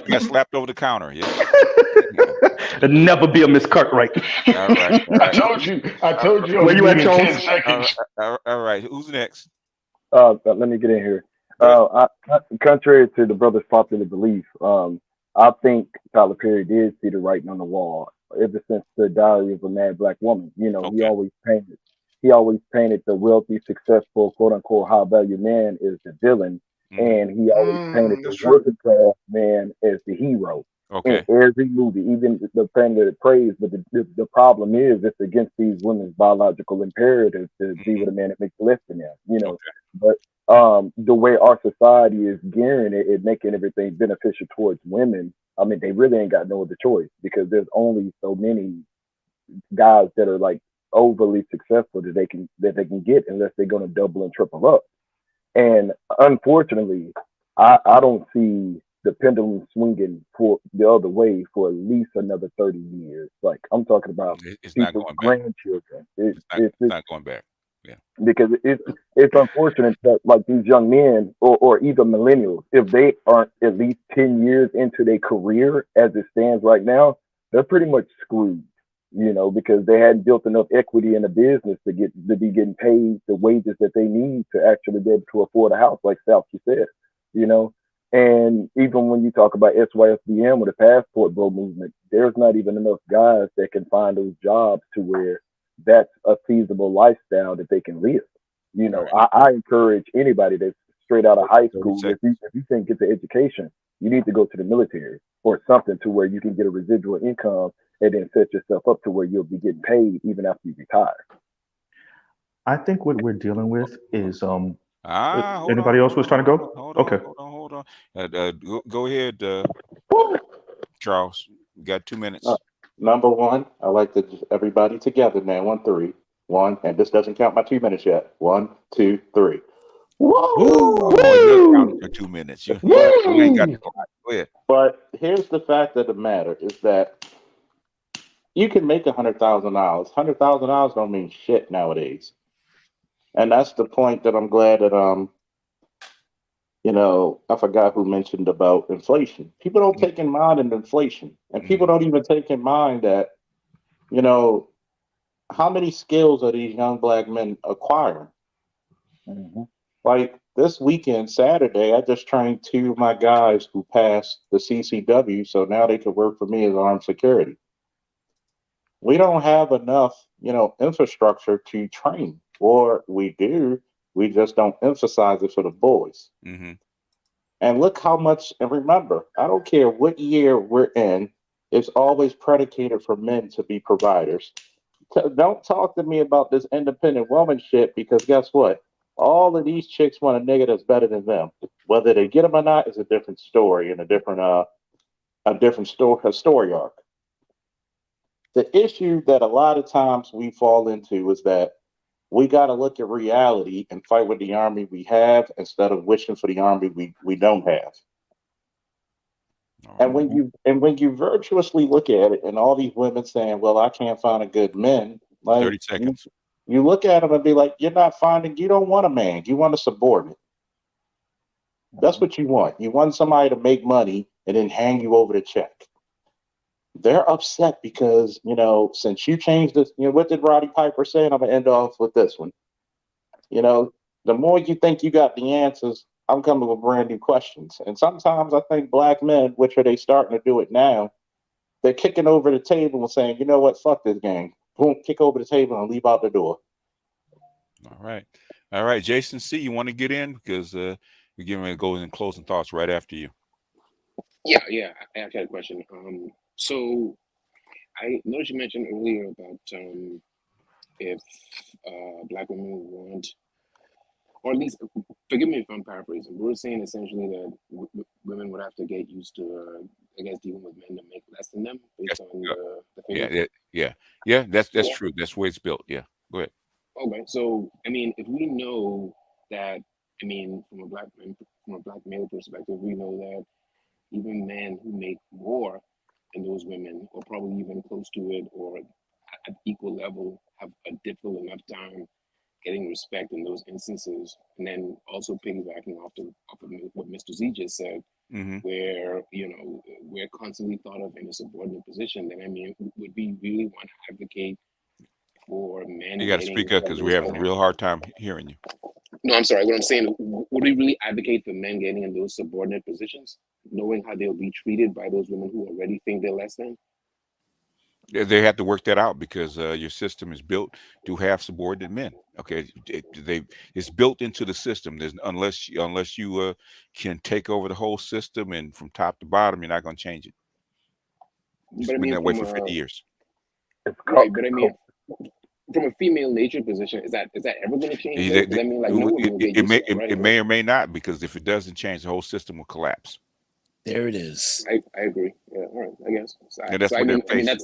Got slapped over the counter. Yeah. There'll never be a Miss Cartwright. All right. I told you. Where you at, Jones? All right. Who's next? Let me get in here. Contrary to the brother's popular belief, I think Tyler Perry did see the writing on the wall ever since the Diary of a Mad Black Woman. You know, he always painted the wealthy, successful, quote unquote, high value man as the villain, and he always painted the working class man as the hero. Okay. In every movie, even the Family That Prays. But the problem is, it's against these women's biological imperatives to be with a man that makes less than them. You know, but the way our society is gearing it making everything beneficial towards women, I mean, they really ain't got no other choice, because there's only so many guys that are like overly successful that they can get unless they're going to double and triple up. And unfortunately, I don't see the pendulum swinging for the other way for at least another 30 years. Like I'm talking about It's not people's going back. grandchildren. It's not going back. Yeah. Because it's unfortunate that like these young men or even millennials, if they aren't at least 10 years into their career as it stands right now, they're pretty much screwed, you know, because they hadn't built enough equity in the business to be getting paid the wages that they need to actually be able to afford a house, like Salchi said, you know. And even when you talk about SYSBM or the passport bro movement, there's not even enough guys that can find those jobs to where that's a feasible lifestyle that they can live. You know, I encourage anybody that's straight out of high school, if you can't get the education, you need to go to the military or something to where you can get a residual income and then set yourself up to where you'll be getting paid even after you retire. I think what we're dealing with is Hold anybody on, else was trying to go? Okay. Hold on. Go ahead, Charles. You got 2 minutes. Number one, I like to everybody together now. 1, 3, 1, and this doesn't count my 2 minutes yet. 1, 2, 3. Woo! Oh, it does count for 2 minutes. You ain't got the clock. Go ahead. But here's the fact of the matter is that you can make $100,000. $100,000 don't mean shit nowadays. And that's the point that I'm glad that you know, I forgot who mentioned about inflation. People don't take in mind inflation, and people don't even take in mind that, you know, how many skills are these young black men acquiring? Like this weekend, Saturday, I just trained 2 of my guys who passed the CCW, so now they could work for me as armed security. We don't have enough, you know, infrastructure to train, or we do. We just don't emphasize it for the boys. And look how much, and remember, I don't care what year we're in, it's always predicated for men to be providers. Don't talk to me about this independent woman shit, because guess what? All of these chicks want a nigga that's better than them. Whether they get him or not is a different story and a different story arc. The issue that a lot of times we fall into is that we got to look at reality and fight with the army we have instead of wishing for the army we don't have. And when you virtuously look at it, and all these women saying, "Well, I can't find a good man," like 30 seconds. You look at them and be like, "You're not finding. You don't want a man. You want a subordinate. That's what you want. You want somebody to make money and then hang you over the check." They're upset because, you know, since you changed this, you know, what did Roddy Piper say? And I'm gonna end off with this one. You know, the more you think you got the answers, I'm coming with brand new questions. And sometimes I think black men, which are they starting to do it now, they're kicking over the table and saying, "You know what, fuck this game." Boom, kick over the table and leave out the door. All right, Jason C, you want to get in? Because we're getting ready to go in closing thoughts right after you. Yeah, I actually had a question. So I noticed you mentioned earlier about if black women want, or at least, forgive me if I'm paraphrasing, but we're saying essentially that women would have to get used to, I guess, dealing with men that make less than them based on the figures. Yeah. That's true. That's the way it's built. Yeah. Go ahead. Okay, so I mean, if we know that, I mean, from a black male perspective, we know that even men who make more than those women, or probably even close to it, or at equal level, have a difficult enough time getting respect in those instances. And then also piggybacking off of what Mr. Z just said, where, you know, we're constantly thought of in a subordinate position. Then I mean, would we really want to advocate for men? You got to speak up because we have a real hard time hearing you. No, I'm sorry. What I'm saying, would we really advocate for men getting in those subordinate positions, knowing how they'll be treated by those women who already think they're less than? They have to work that out because your system is built to have subordinate men. Okay, it's built into the system. There's unless you can take over the whole system and from top to bottom, you're not going to change it. It's been that way for 50 years. Right, but I mean, from a female nature position, is that ever going to change? Does that mean like no one will get used to it, right? It may or may not, because if it doesn't change, the whole system will collapse. There it is. I agree. Yeah, all right. I guess. And that's what they're facing.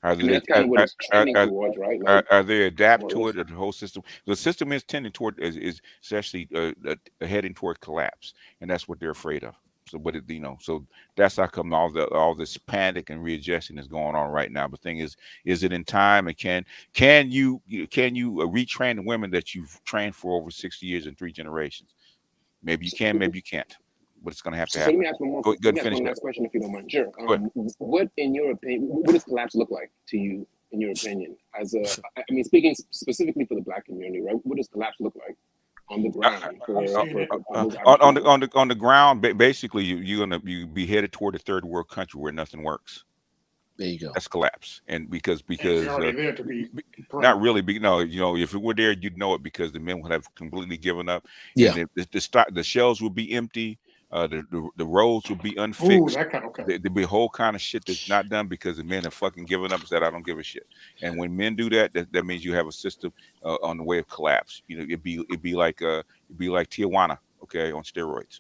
Are mean, they that's kind of what it's trending towards, right? Like, are they adapt to more or it? Or the whole system, the system is tending toward is actually heading toward collapse, and that's what they're afraid of. So, but it, so that's how come all this panic and readjusting is going on right now. But the thing is it in time? And can you retrain the women that you've trained for over 60 years and 3 generations? Maybe you can, maybe you can't. But it's going to have to So let happen. me ask one more. Go Let ahead me and ask finish one that. last question, if you don't mind. Sure. Go ahead. What, in your opinion, what does collapse look like to you? In your opinion, I mean, speaking specifically for the Black community, right? What does collapse look like on the ground for those on the ground? Basically, you're gonna be headed toward a third world country where nothing works. There you go. That's collapse, and because They're already there to be not really, no, if it were there, you'd know it because the men would have completely given up. Yeah. And the shells would be empty. The roads would be Ooh, unfixed. that kind of, okay. There'd be a whole kind of shit that's not done because the men have fucking given up and said, I don't give a shit. And when men do that, that means you have a system on the way of collapse. It'd be like Tijuana, okay, on steroids.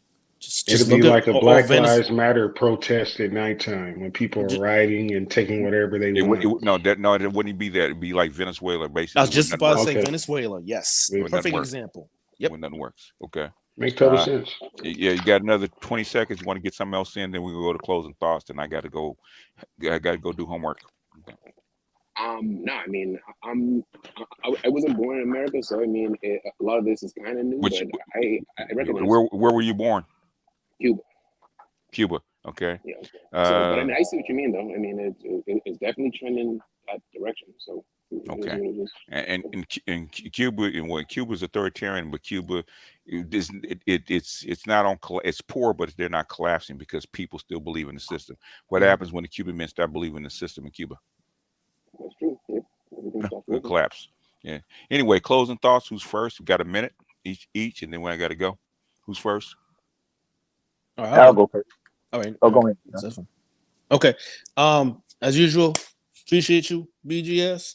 It'd be like a Black Lives Matter protest at nighttime when people are rioting and taking whatever they want. It wouldn't be that. It'd be like Venezuela, basically. I was just about to say Venezuela. Yes, perfect example. Yep. When nothing works. Okay. Makes total sense. Yeah, you got another 20 seconds. You want to get something else in, then we can go to closing thoughts. Then I got to go do homework. Okay. No, I mean, I wasn't born in America, so I mean, a lot of this is kind of new. But I recognize. Where were you born? Cuba. Okay. Yeah. But I mean, I see what you mean, though. I mean, it's definitely trending that direction. So. Okay. And Cuba, Cuba's authoritarian, but Cuba, it's not on. It's poor, but they're not collapsing because people still believe in the system. What happens when the Cuban men start believing in the system in Cuba? That's true. Yeah. We'll collapse. Yeah. Anyway, closing thoughts. Who's first? We got a minute each, and then when I got to go, who's first? All right, I'll go first. All right. Oh, go ahead. That's fine. Okay. As usual, appreciate you, BGS.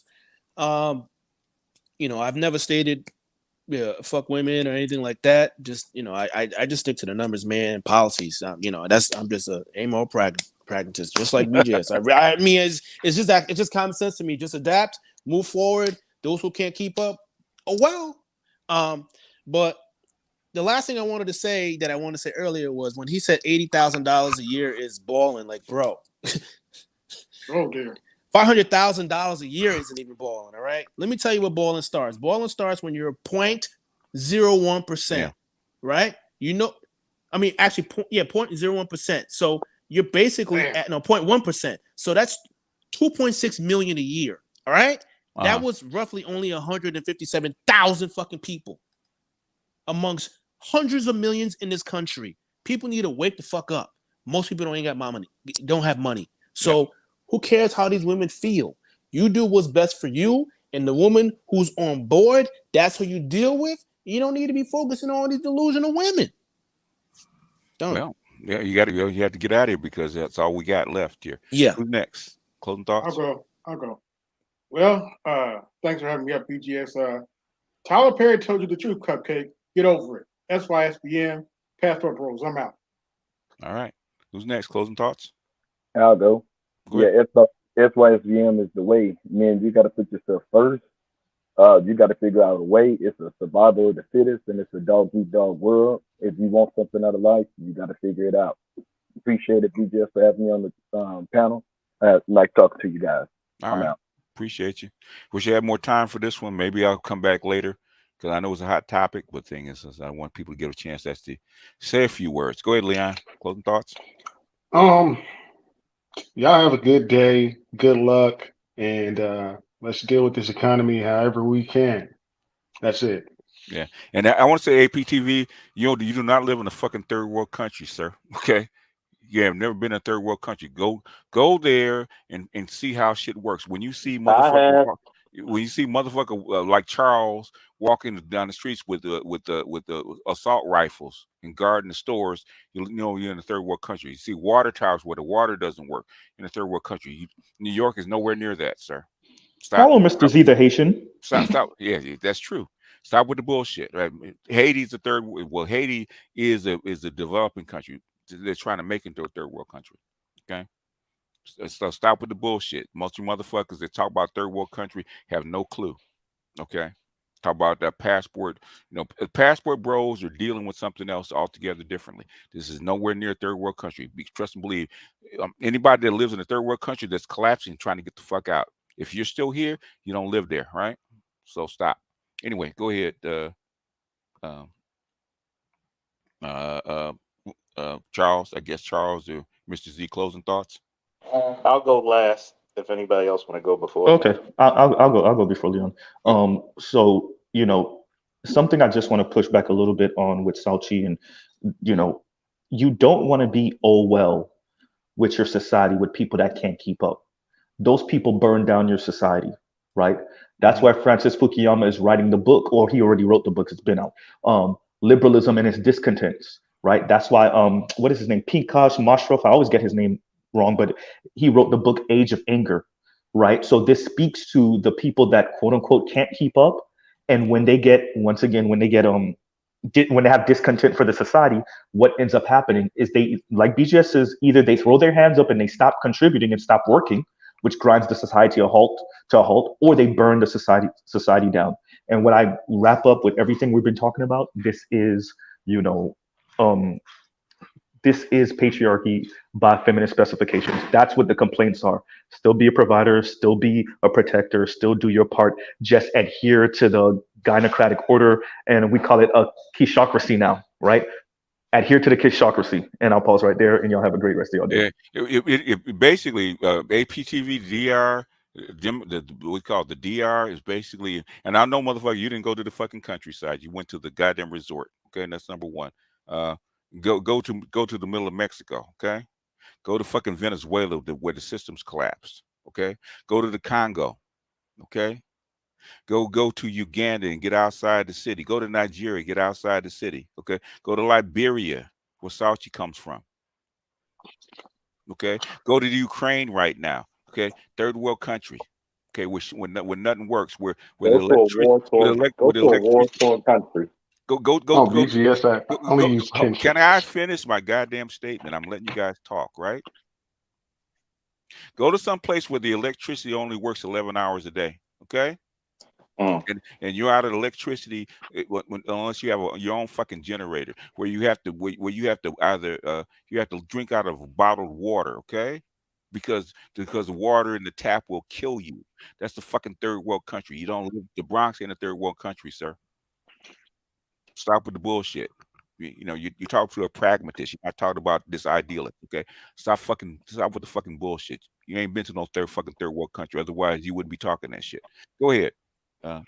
I've never stated fuck women or anything like that. Just I just stick to the numbers, man, policies. I'm just a amoral pragmatist, just like BGS. I mean, it's just common sense to me. Just adapt, move forward. Those who can't keep up, oh well. But the last thing I wanted to say earlier was when he said $80,000 a year is balling. Like, bro. Oh dear. $500,000 a year isn't even balling, all right? Let me tell you what balling starts. Balling starts when you're 0.01%, right? Actually, 0.01%. So you're basically at 0.1%. So that's 2.6 million a year, all right? That was roughly only 157,000 fucking people amongst hundreds of millions in this country. People need to wake the fuck up. Most people don't have money. So who cares how these women feel? You do what's best for you, and the woman who's on board, that's who you deal with. You don't need to be focusing on these delusional women. Well, yeah, you got to go. You have to get out of here because that's all we got left here. Yeah. Who's next? Closing thoughts? I'll go. Well, thanks for having me up, BGS. Tyler Perry told you the truth, Cupcake. Get over it. SYSBN, Passport Bros. I'm out. All right. Who's next? Closing thoughts? I'll go. Yeah, SYSBM is the way. Man, you got to put yourself first. You got to figure out a way. It's a survival of the fittest, and it's a dog-eat-dog world. If you want something out of life, you got to figure it out. Appreciate it, BGS, for having me on the panel. I like talking to you guys. I'm out. Appreciate you. Wish you had more time for this one. Maybe I'll come back later because I know it's a hot topic. But the thing is I want people to get a chance to say a few words. Go ahead, Leon. Closing thoughts. Y'all have a good day, good luck, and let's deal with this economy however we can. That's it. Yeah, and I want to say, APTV, you do not live in a fucking third world country, sir. Okay, you have never been in a third world country. Go there and see how shit works. When you see motherfucker like Charles walking down the streets with the assault rifles and guarding the stores, you know you're in a third world country. You see water towers where the water doesn't work in a third world country. New York is nowhere near that, sir. Follow Mr. Z, the Haitian. Stop. Yeah, that's true. Stop with the bullshit. Right? Haiti's a third. Well, Haiti is a developing country. They're trying to make it into a third world country. Okay, So stop with the bullshit. Most of you motherfuckers that talk about third world country have no clue. Okay. Talk about that passport. Passport bros are dealing with something else altogether differently. This is nowhere near a third world country. Trust and believe. Anybody that lives in a third world country that's collapsing, trying to get the fuck out. If you're still here, you don't live there, right? So stop. Anyway, go ahead. Charles, I guess Charles or Mr. Z, closing thoughts. I'll go last if anybody else want to go before me. Okay, I'll go before Leon. So something I just want to push back a little bit on with Sauchi, and you don't want to be well with your society with people that can't keep up. Those people burn down your society, right? That's why Francis Fukuyama is writing the book, or he already wrote the book. It's been out. Liberalism and its discontents, right? That's why what is his name? Pikash Mashraf. I always get his name wrong, but he wrote the book Age of Anger, right? So this speaks to the people that quote unquote can't keep up, and when they get when they have discontent for the society, what ends up happening is they, like BGS says, either they throw their hands up and they stop contributing and stop working, which grinds the society to a halt, or they burn the society down. And when I wrap up with everything we've been talking about, this is patriarchy by feminist specifications. That's what the complaints are. Still be a provider, still be a protector, still do your part. Just adhere to the gynocratic order, and we call it a kishocracy now, right? Adhere to the kishocracy. And I'll pause right there, and y'all have a great rest of your day. It basically APTV DR. We call it the DR is basically, and I know, motherfucker, you didn't go to the fucking countryside. You went to the goddamn resort. Okay, and that's number one. Go to the middle of Mexico. Okay, go to fucking Venezuela where the systems collapsed. Okay, go to the Congo. Okay, go to Uganda and get outside the city. Go to Nigeria, get outside the city. Okay, go to Liberia, where Sauchi comes from. Okay, go to the Ukraine right now. Okay, third world country. Okay, when nothing works, where the war-torn country. Go. BGS, I only use 10 Can I finish my goddamn statement? I'm letting you guys talk, right? Go to some place where the electricity only works 11 hours a day. Okay. And you're out of electricity unless you have your own fucking generator, where you have to either you have to drink out of bottled water, okay? Because the water in the tap will kill you. That's the fucking third world country. You don't live, the Bronx ain't a third world country, sir. Stop with the bullshit. You talk to a pragmatist. You're not talking about this idealist, okay? Stop with the fucking bullshit. You ain't been to no third world country. Otherwise, you wouldn't be talking that shit. Go ahead. I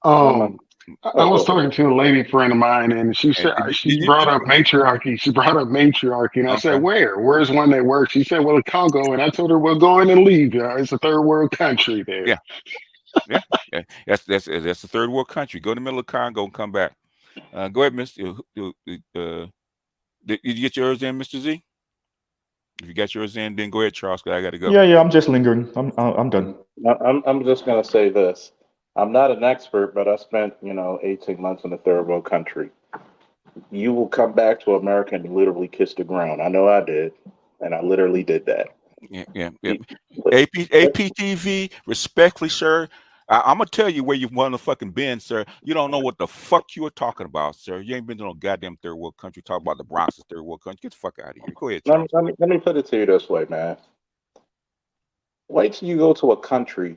was talking to a lady friend of mine, and she said she brought up matriarchy. She brought up matriarchy, and I said, "Where's one that works?" She said, "Well, the Congo," and I told her, "Well, go in and leave. It's a third world country there." Yeah. That's the third world country. Go to the middle of Congo and come back. Go ahead, Mr. Did you get yours in, Mr. Z? If you got yours in, then go ahead, Charles. Cause I got to go. Yeah. I'm just lingering. I'm done. I'm just gonna say this. I'm not an expert, but I spent 18 months in a third world country. You will come back to America and literally kiss the ground. I know I did, and I literally did that. Yeah. APTV, respectfully, sir. I'm gonna tell you where you motherfucking been, sir. You don't know what the fuck you were talking about, sir. You ain't been to no goddamn third world country. Talk about the Bronx is third world country. Get the fuck out of here. Go ahead, Charles. Let me put it to you this way, man. Wait till you go to a country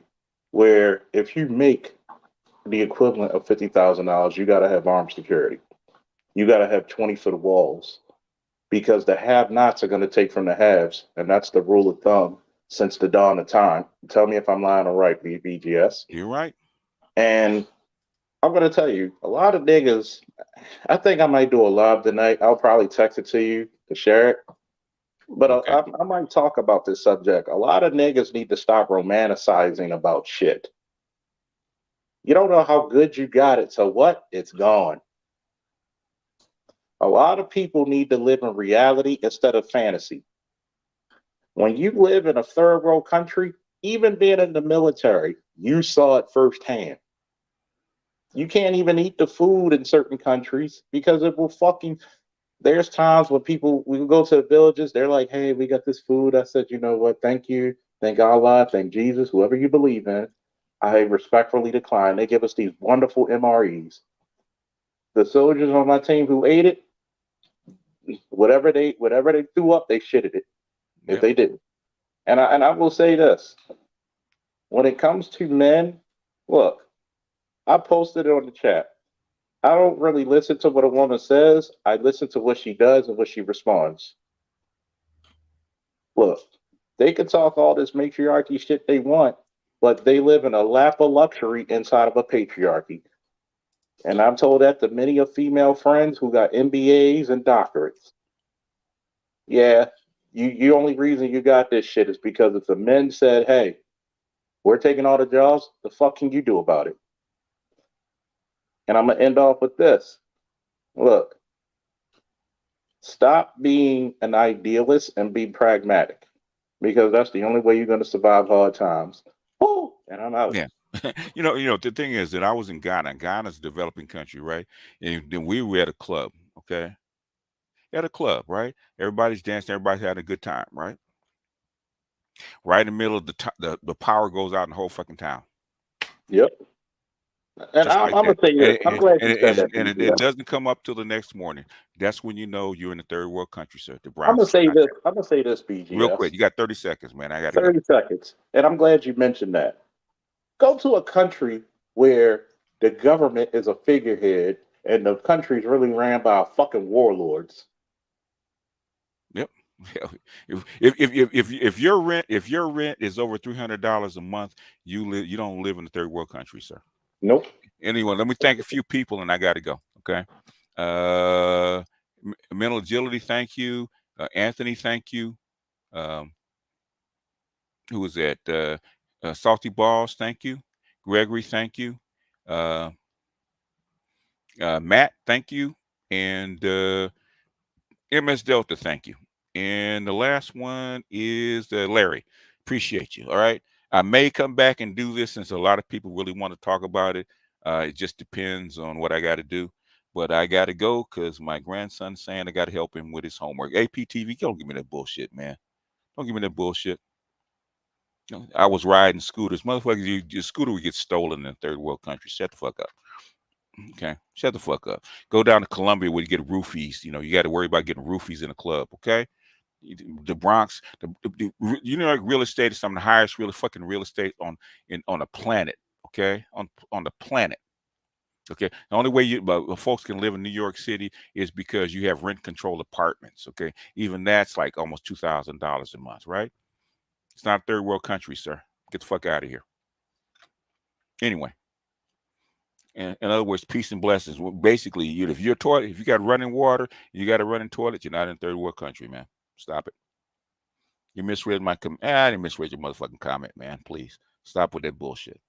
where if you make the equivalent of $50,000, you got to have armed security. You got to have 20-foot walls, because the have-nots are going to take from the haves, and that's the rule of thumb since the dawn of time. Tell me if I'm lying or right, BGS. You're right. And I'm going to tell you, a lot of niggas, I think I might do a live tonight. I'll probably text it to you to share it. But okay. I might talk about this subject. A lot of niggas need to stop romanticizing about shit. You don't know how good you got it, so what? It's gone. A lot of people need to live in reality instead of fantasy. When you live in a third world country, even being in the military, you saw it firsthand. You can't even eat the food in certain countries because it will fucking There's times when we go to the villages, they're like, hey, we got this food. I said, you know what? Thank you. Thank Allah. Thank Jesus, whoever you believe in. I respectfully decline. They give us these wonderful MREs. The soldiers on my team who ate it, whatever they threw up, they shitted it. If they didn't. And I will say this. When it comes to men, look, I posted it on the chat. I don't really listen to what a woman says. I listen to what she does and what she responds. Look, they can talk all this matriarchy shit they want, but they live in a lap of luxury inside of a patriarchy. And I've told that to many of female friends who got MBAs and doctorates. Yeah, you only reason you got this shit is because if the men said, hey, we're taking all the jobs, the fuck can you do about it? And I'm going to end off with this. Look, stop being an idealist and be pragmatic, because that's the only way you're going to survive hard times. Woo! And I'm out. Yeah. you know, the thing is that I was in Ghana. Ghana's a developing country, right? And then we were at a club, okay? At a club, right? Everybody's dancing, everybody's having a good time, right? Right in the middle of the power goes out in the whole fucking town. Yep. And I'm going to say this. I'm glad you said that. And it doesn't come up till the next morning. That's when you know you're in a third world country, sir. The I'm going to say this, BGS. Real quick. You got 30 seconds, man. I got 30 seconds. And I'm glad you mentioned that. Go to a country where the government is a figurehead and the country is really ran by fucking warlords. Yep. If your rent is over $300 a month, you don't live in a third world country, sir. Nope. Anyway, let me thank a few people, and I got to go. Okay. Mental Agility, thank you. Anthony, thank you. Who was that? Salty Balls, thank you. Gregory, thank you. Matt, thank you. And MS Delta, thank you. And the last one is Larry. Appreciate you. All right. I may come back and do this since a lot of people really want to talk about it. It just depends on what I got to do. But I got to go because my grandson's saying I got to help him with his homework. APTV, don't give me that bullshit, man. Don't give me that bullshit. You know, I was riding scooters. Motherfuckers, your scooter would get stolen in third world countries. Shut the fuck up. Okay? Shut the fuck up. Go down to Colombia where you get roofies. You know, you got to worry about getting roofies in a club, okay? The Bronx, you know, like real estate is some of the highest fucking real estate on the planet, okay? On the planet. Okay, the only way folks can live in New York City is because you have rent control apartments. Okay, even that's like almost $2,000 a month, right? It's not a third world country, sir. Get the fuck out of here. Anyway, in other words, peace and blessings. Well, basically, if you got running water, you got a running toilet, you're not in a third world country, man. Stop it. You misread my I didn't misread your motherfucking comment, man. Please stop with that bullshit.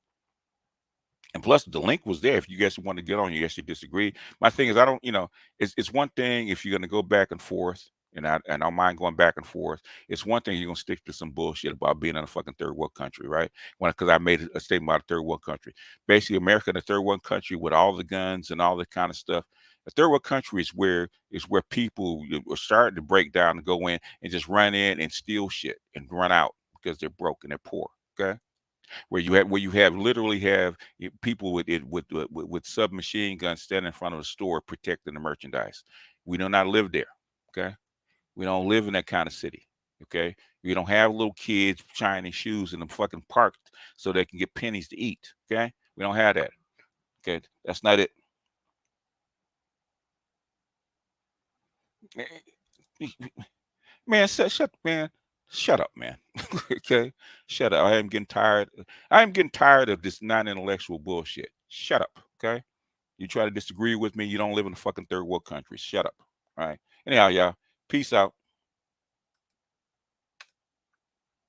And plus, the link was there if you guys want to get on. You guys should disagree. My thing is, I don't, it's one thing if you're going to go back and forth, and I don't mind going back and forth. It's one thing you're going to stick to some bullshit about being in a fucking third world country, right? Because I made a statement about a third world country. Basically, America in a third world country with all the guns and all that kind of stuff. A third world country is where people are starting to break down and go in and just run in and steal shit and run out because they're broke and they're poor. Okay. Where you literally have people with submachine guns standing in front of the store protecting the merchandise. We do not live there. Okay. We don't live in that kind of city. Okay. We don't have little kids shining shoes in the fucking park so they can get pennies to eat. Okay. We don't have that. Okay. That's not it. Man, shut up, man. Okay, shut up. I am getting tired of this non-intellectual bullshit. Shut up. Okay, you try to disagree with me, you don't live in a fucking third world country. Shut up. All right. Anyhow, y'all, peace out.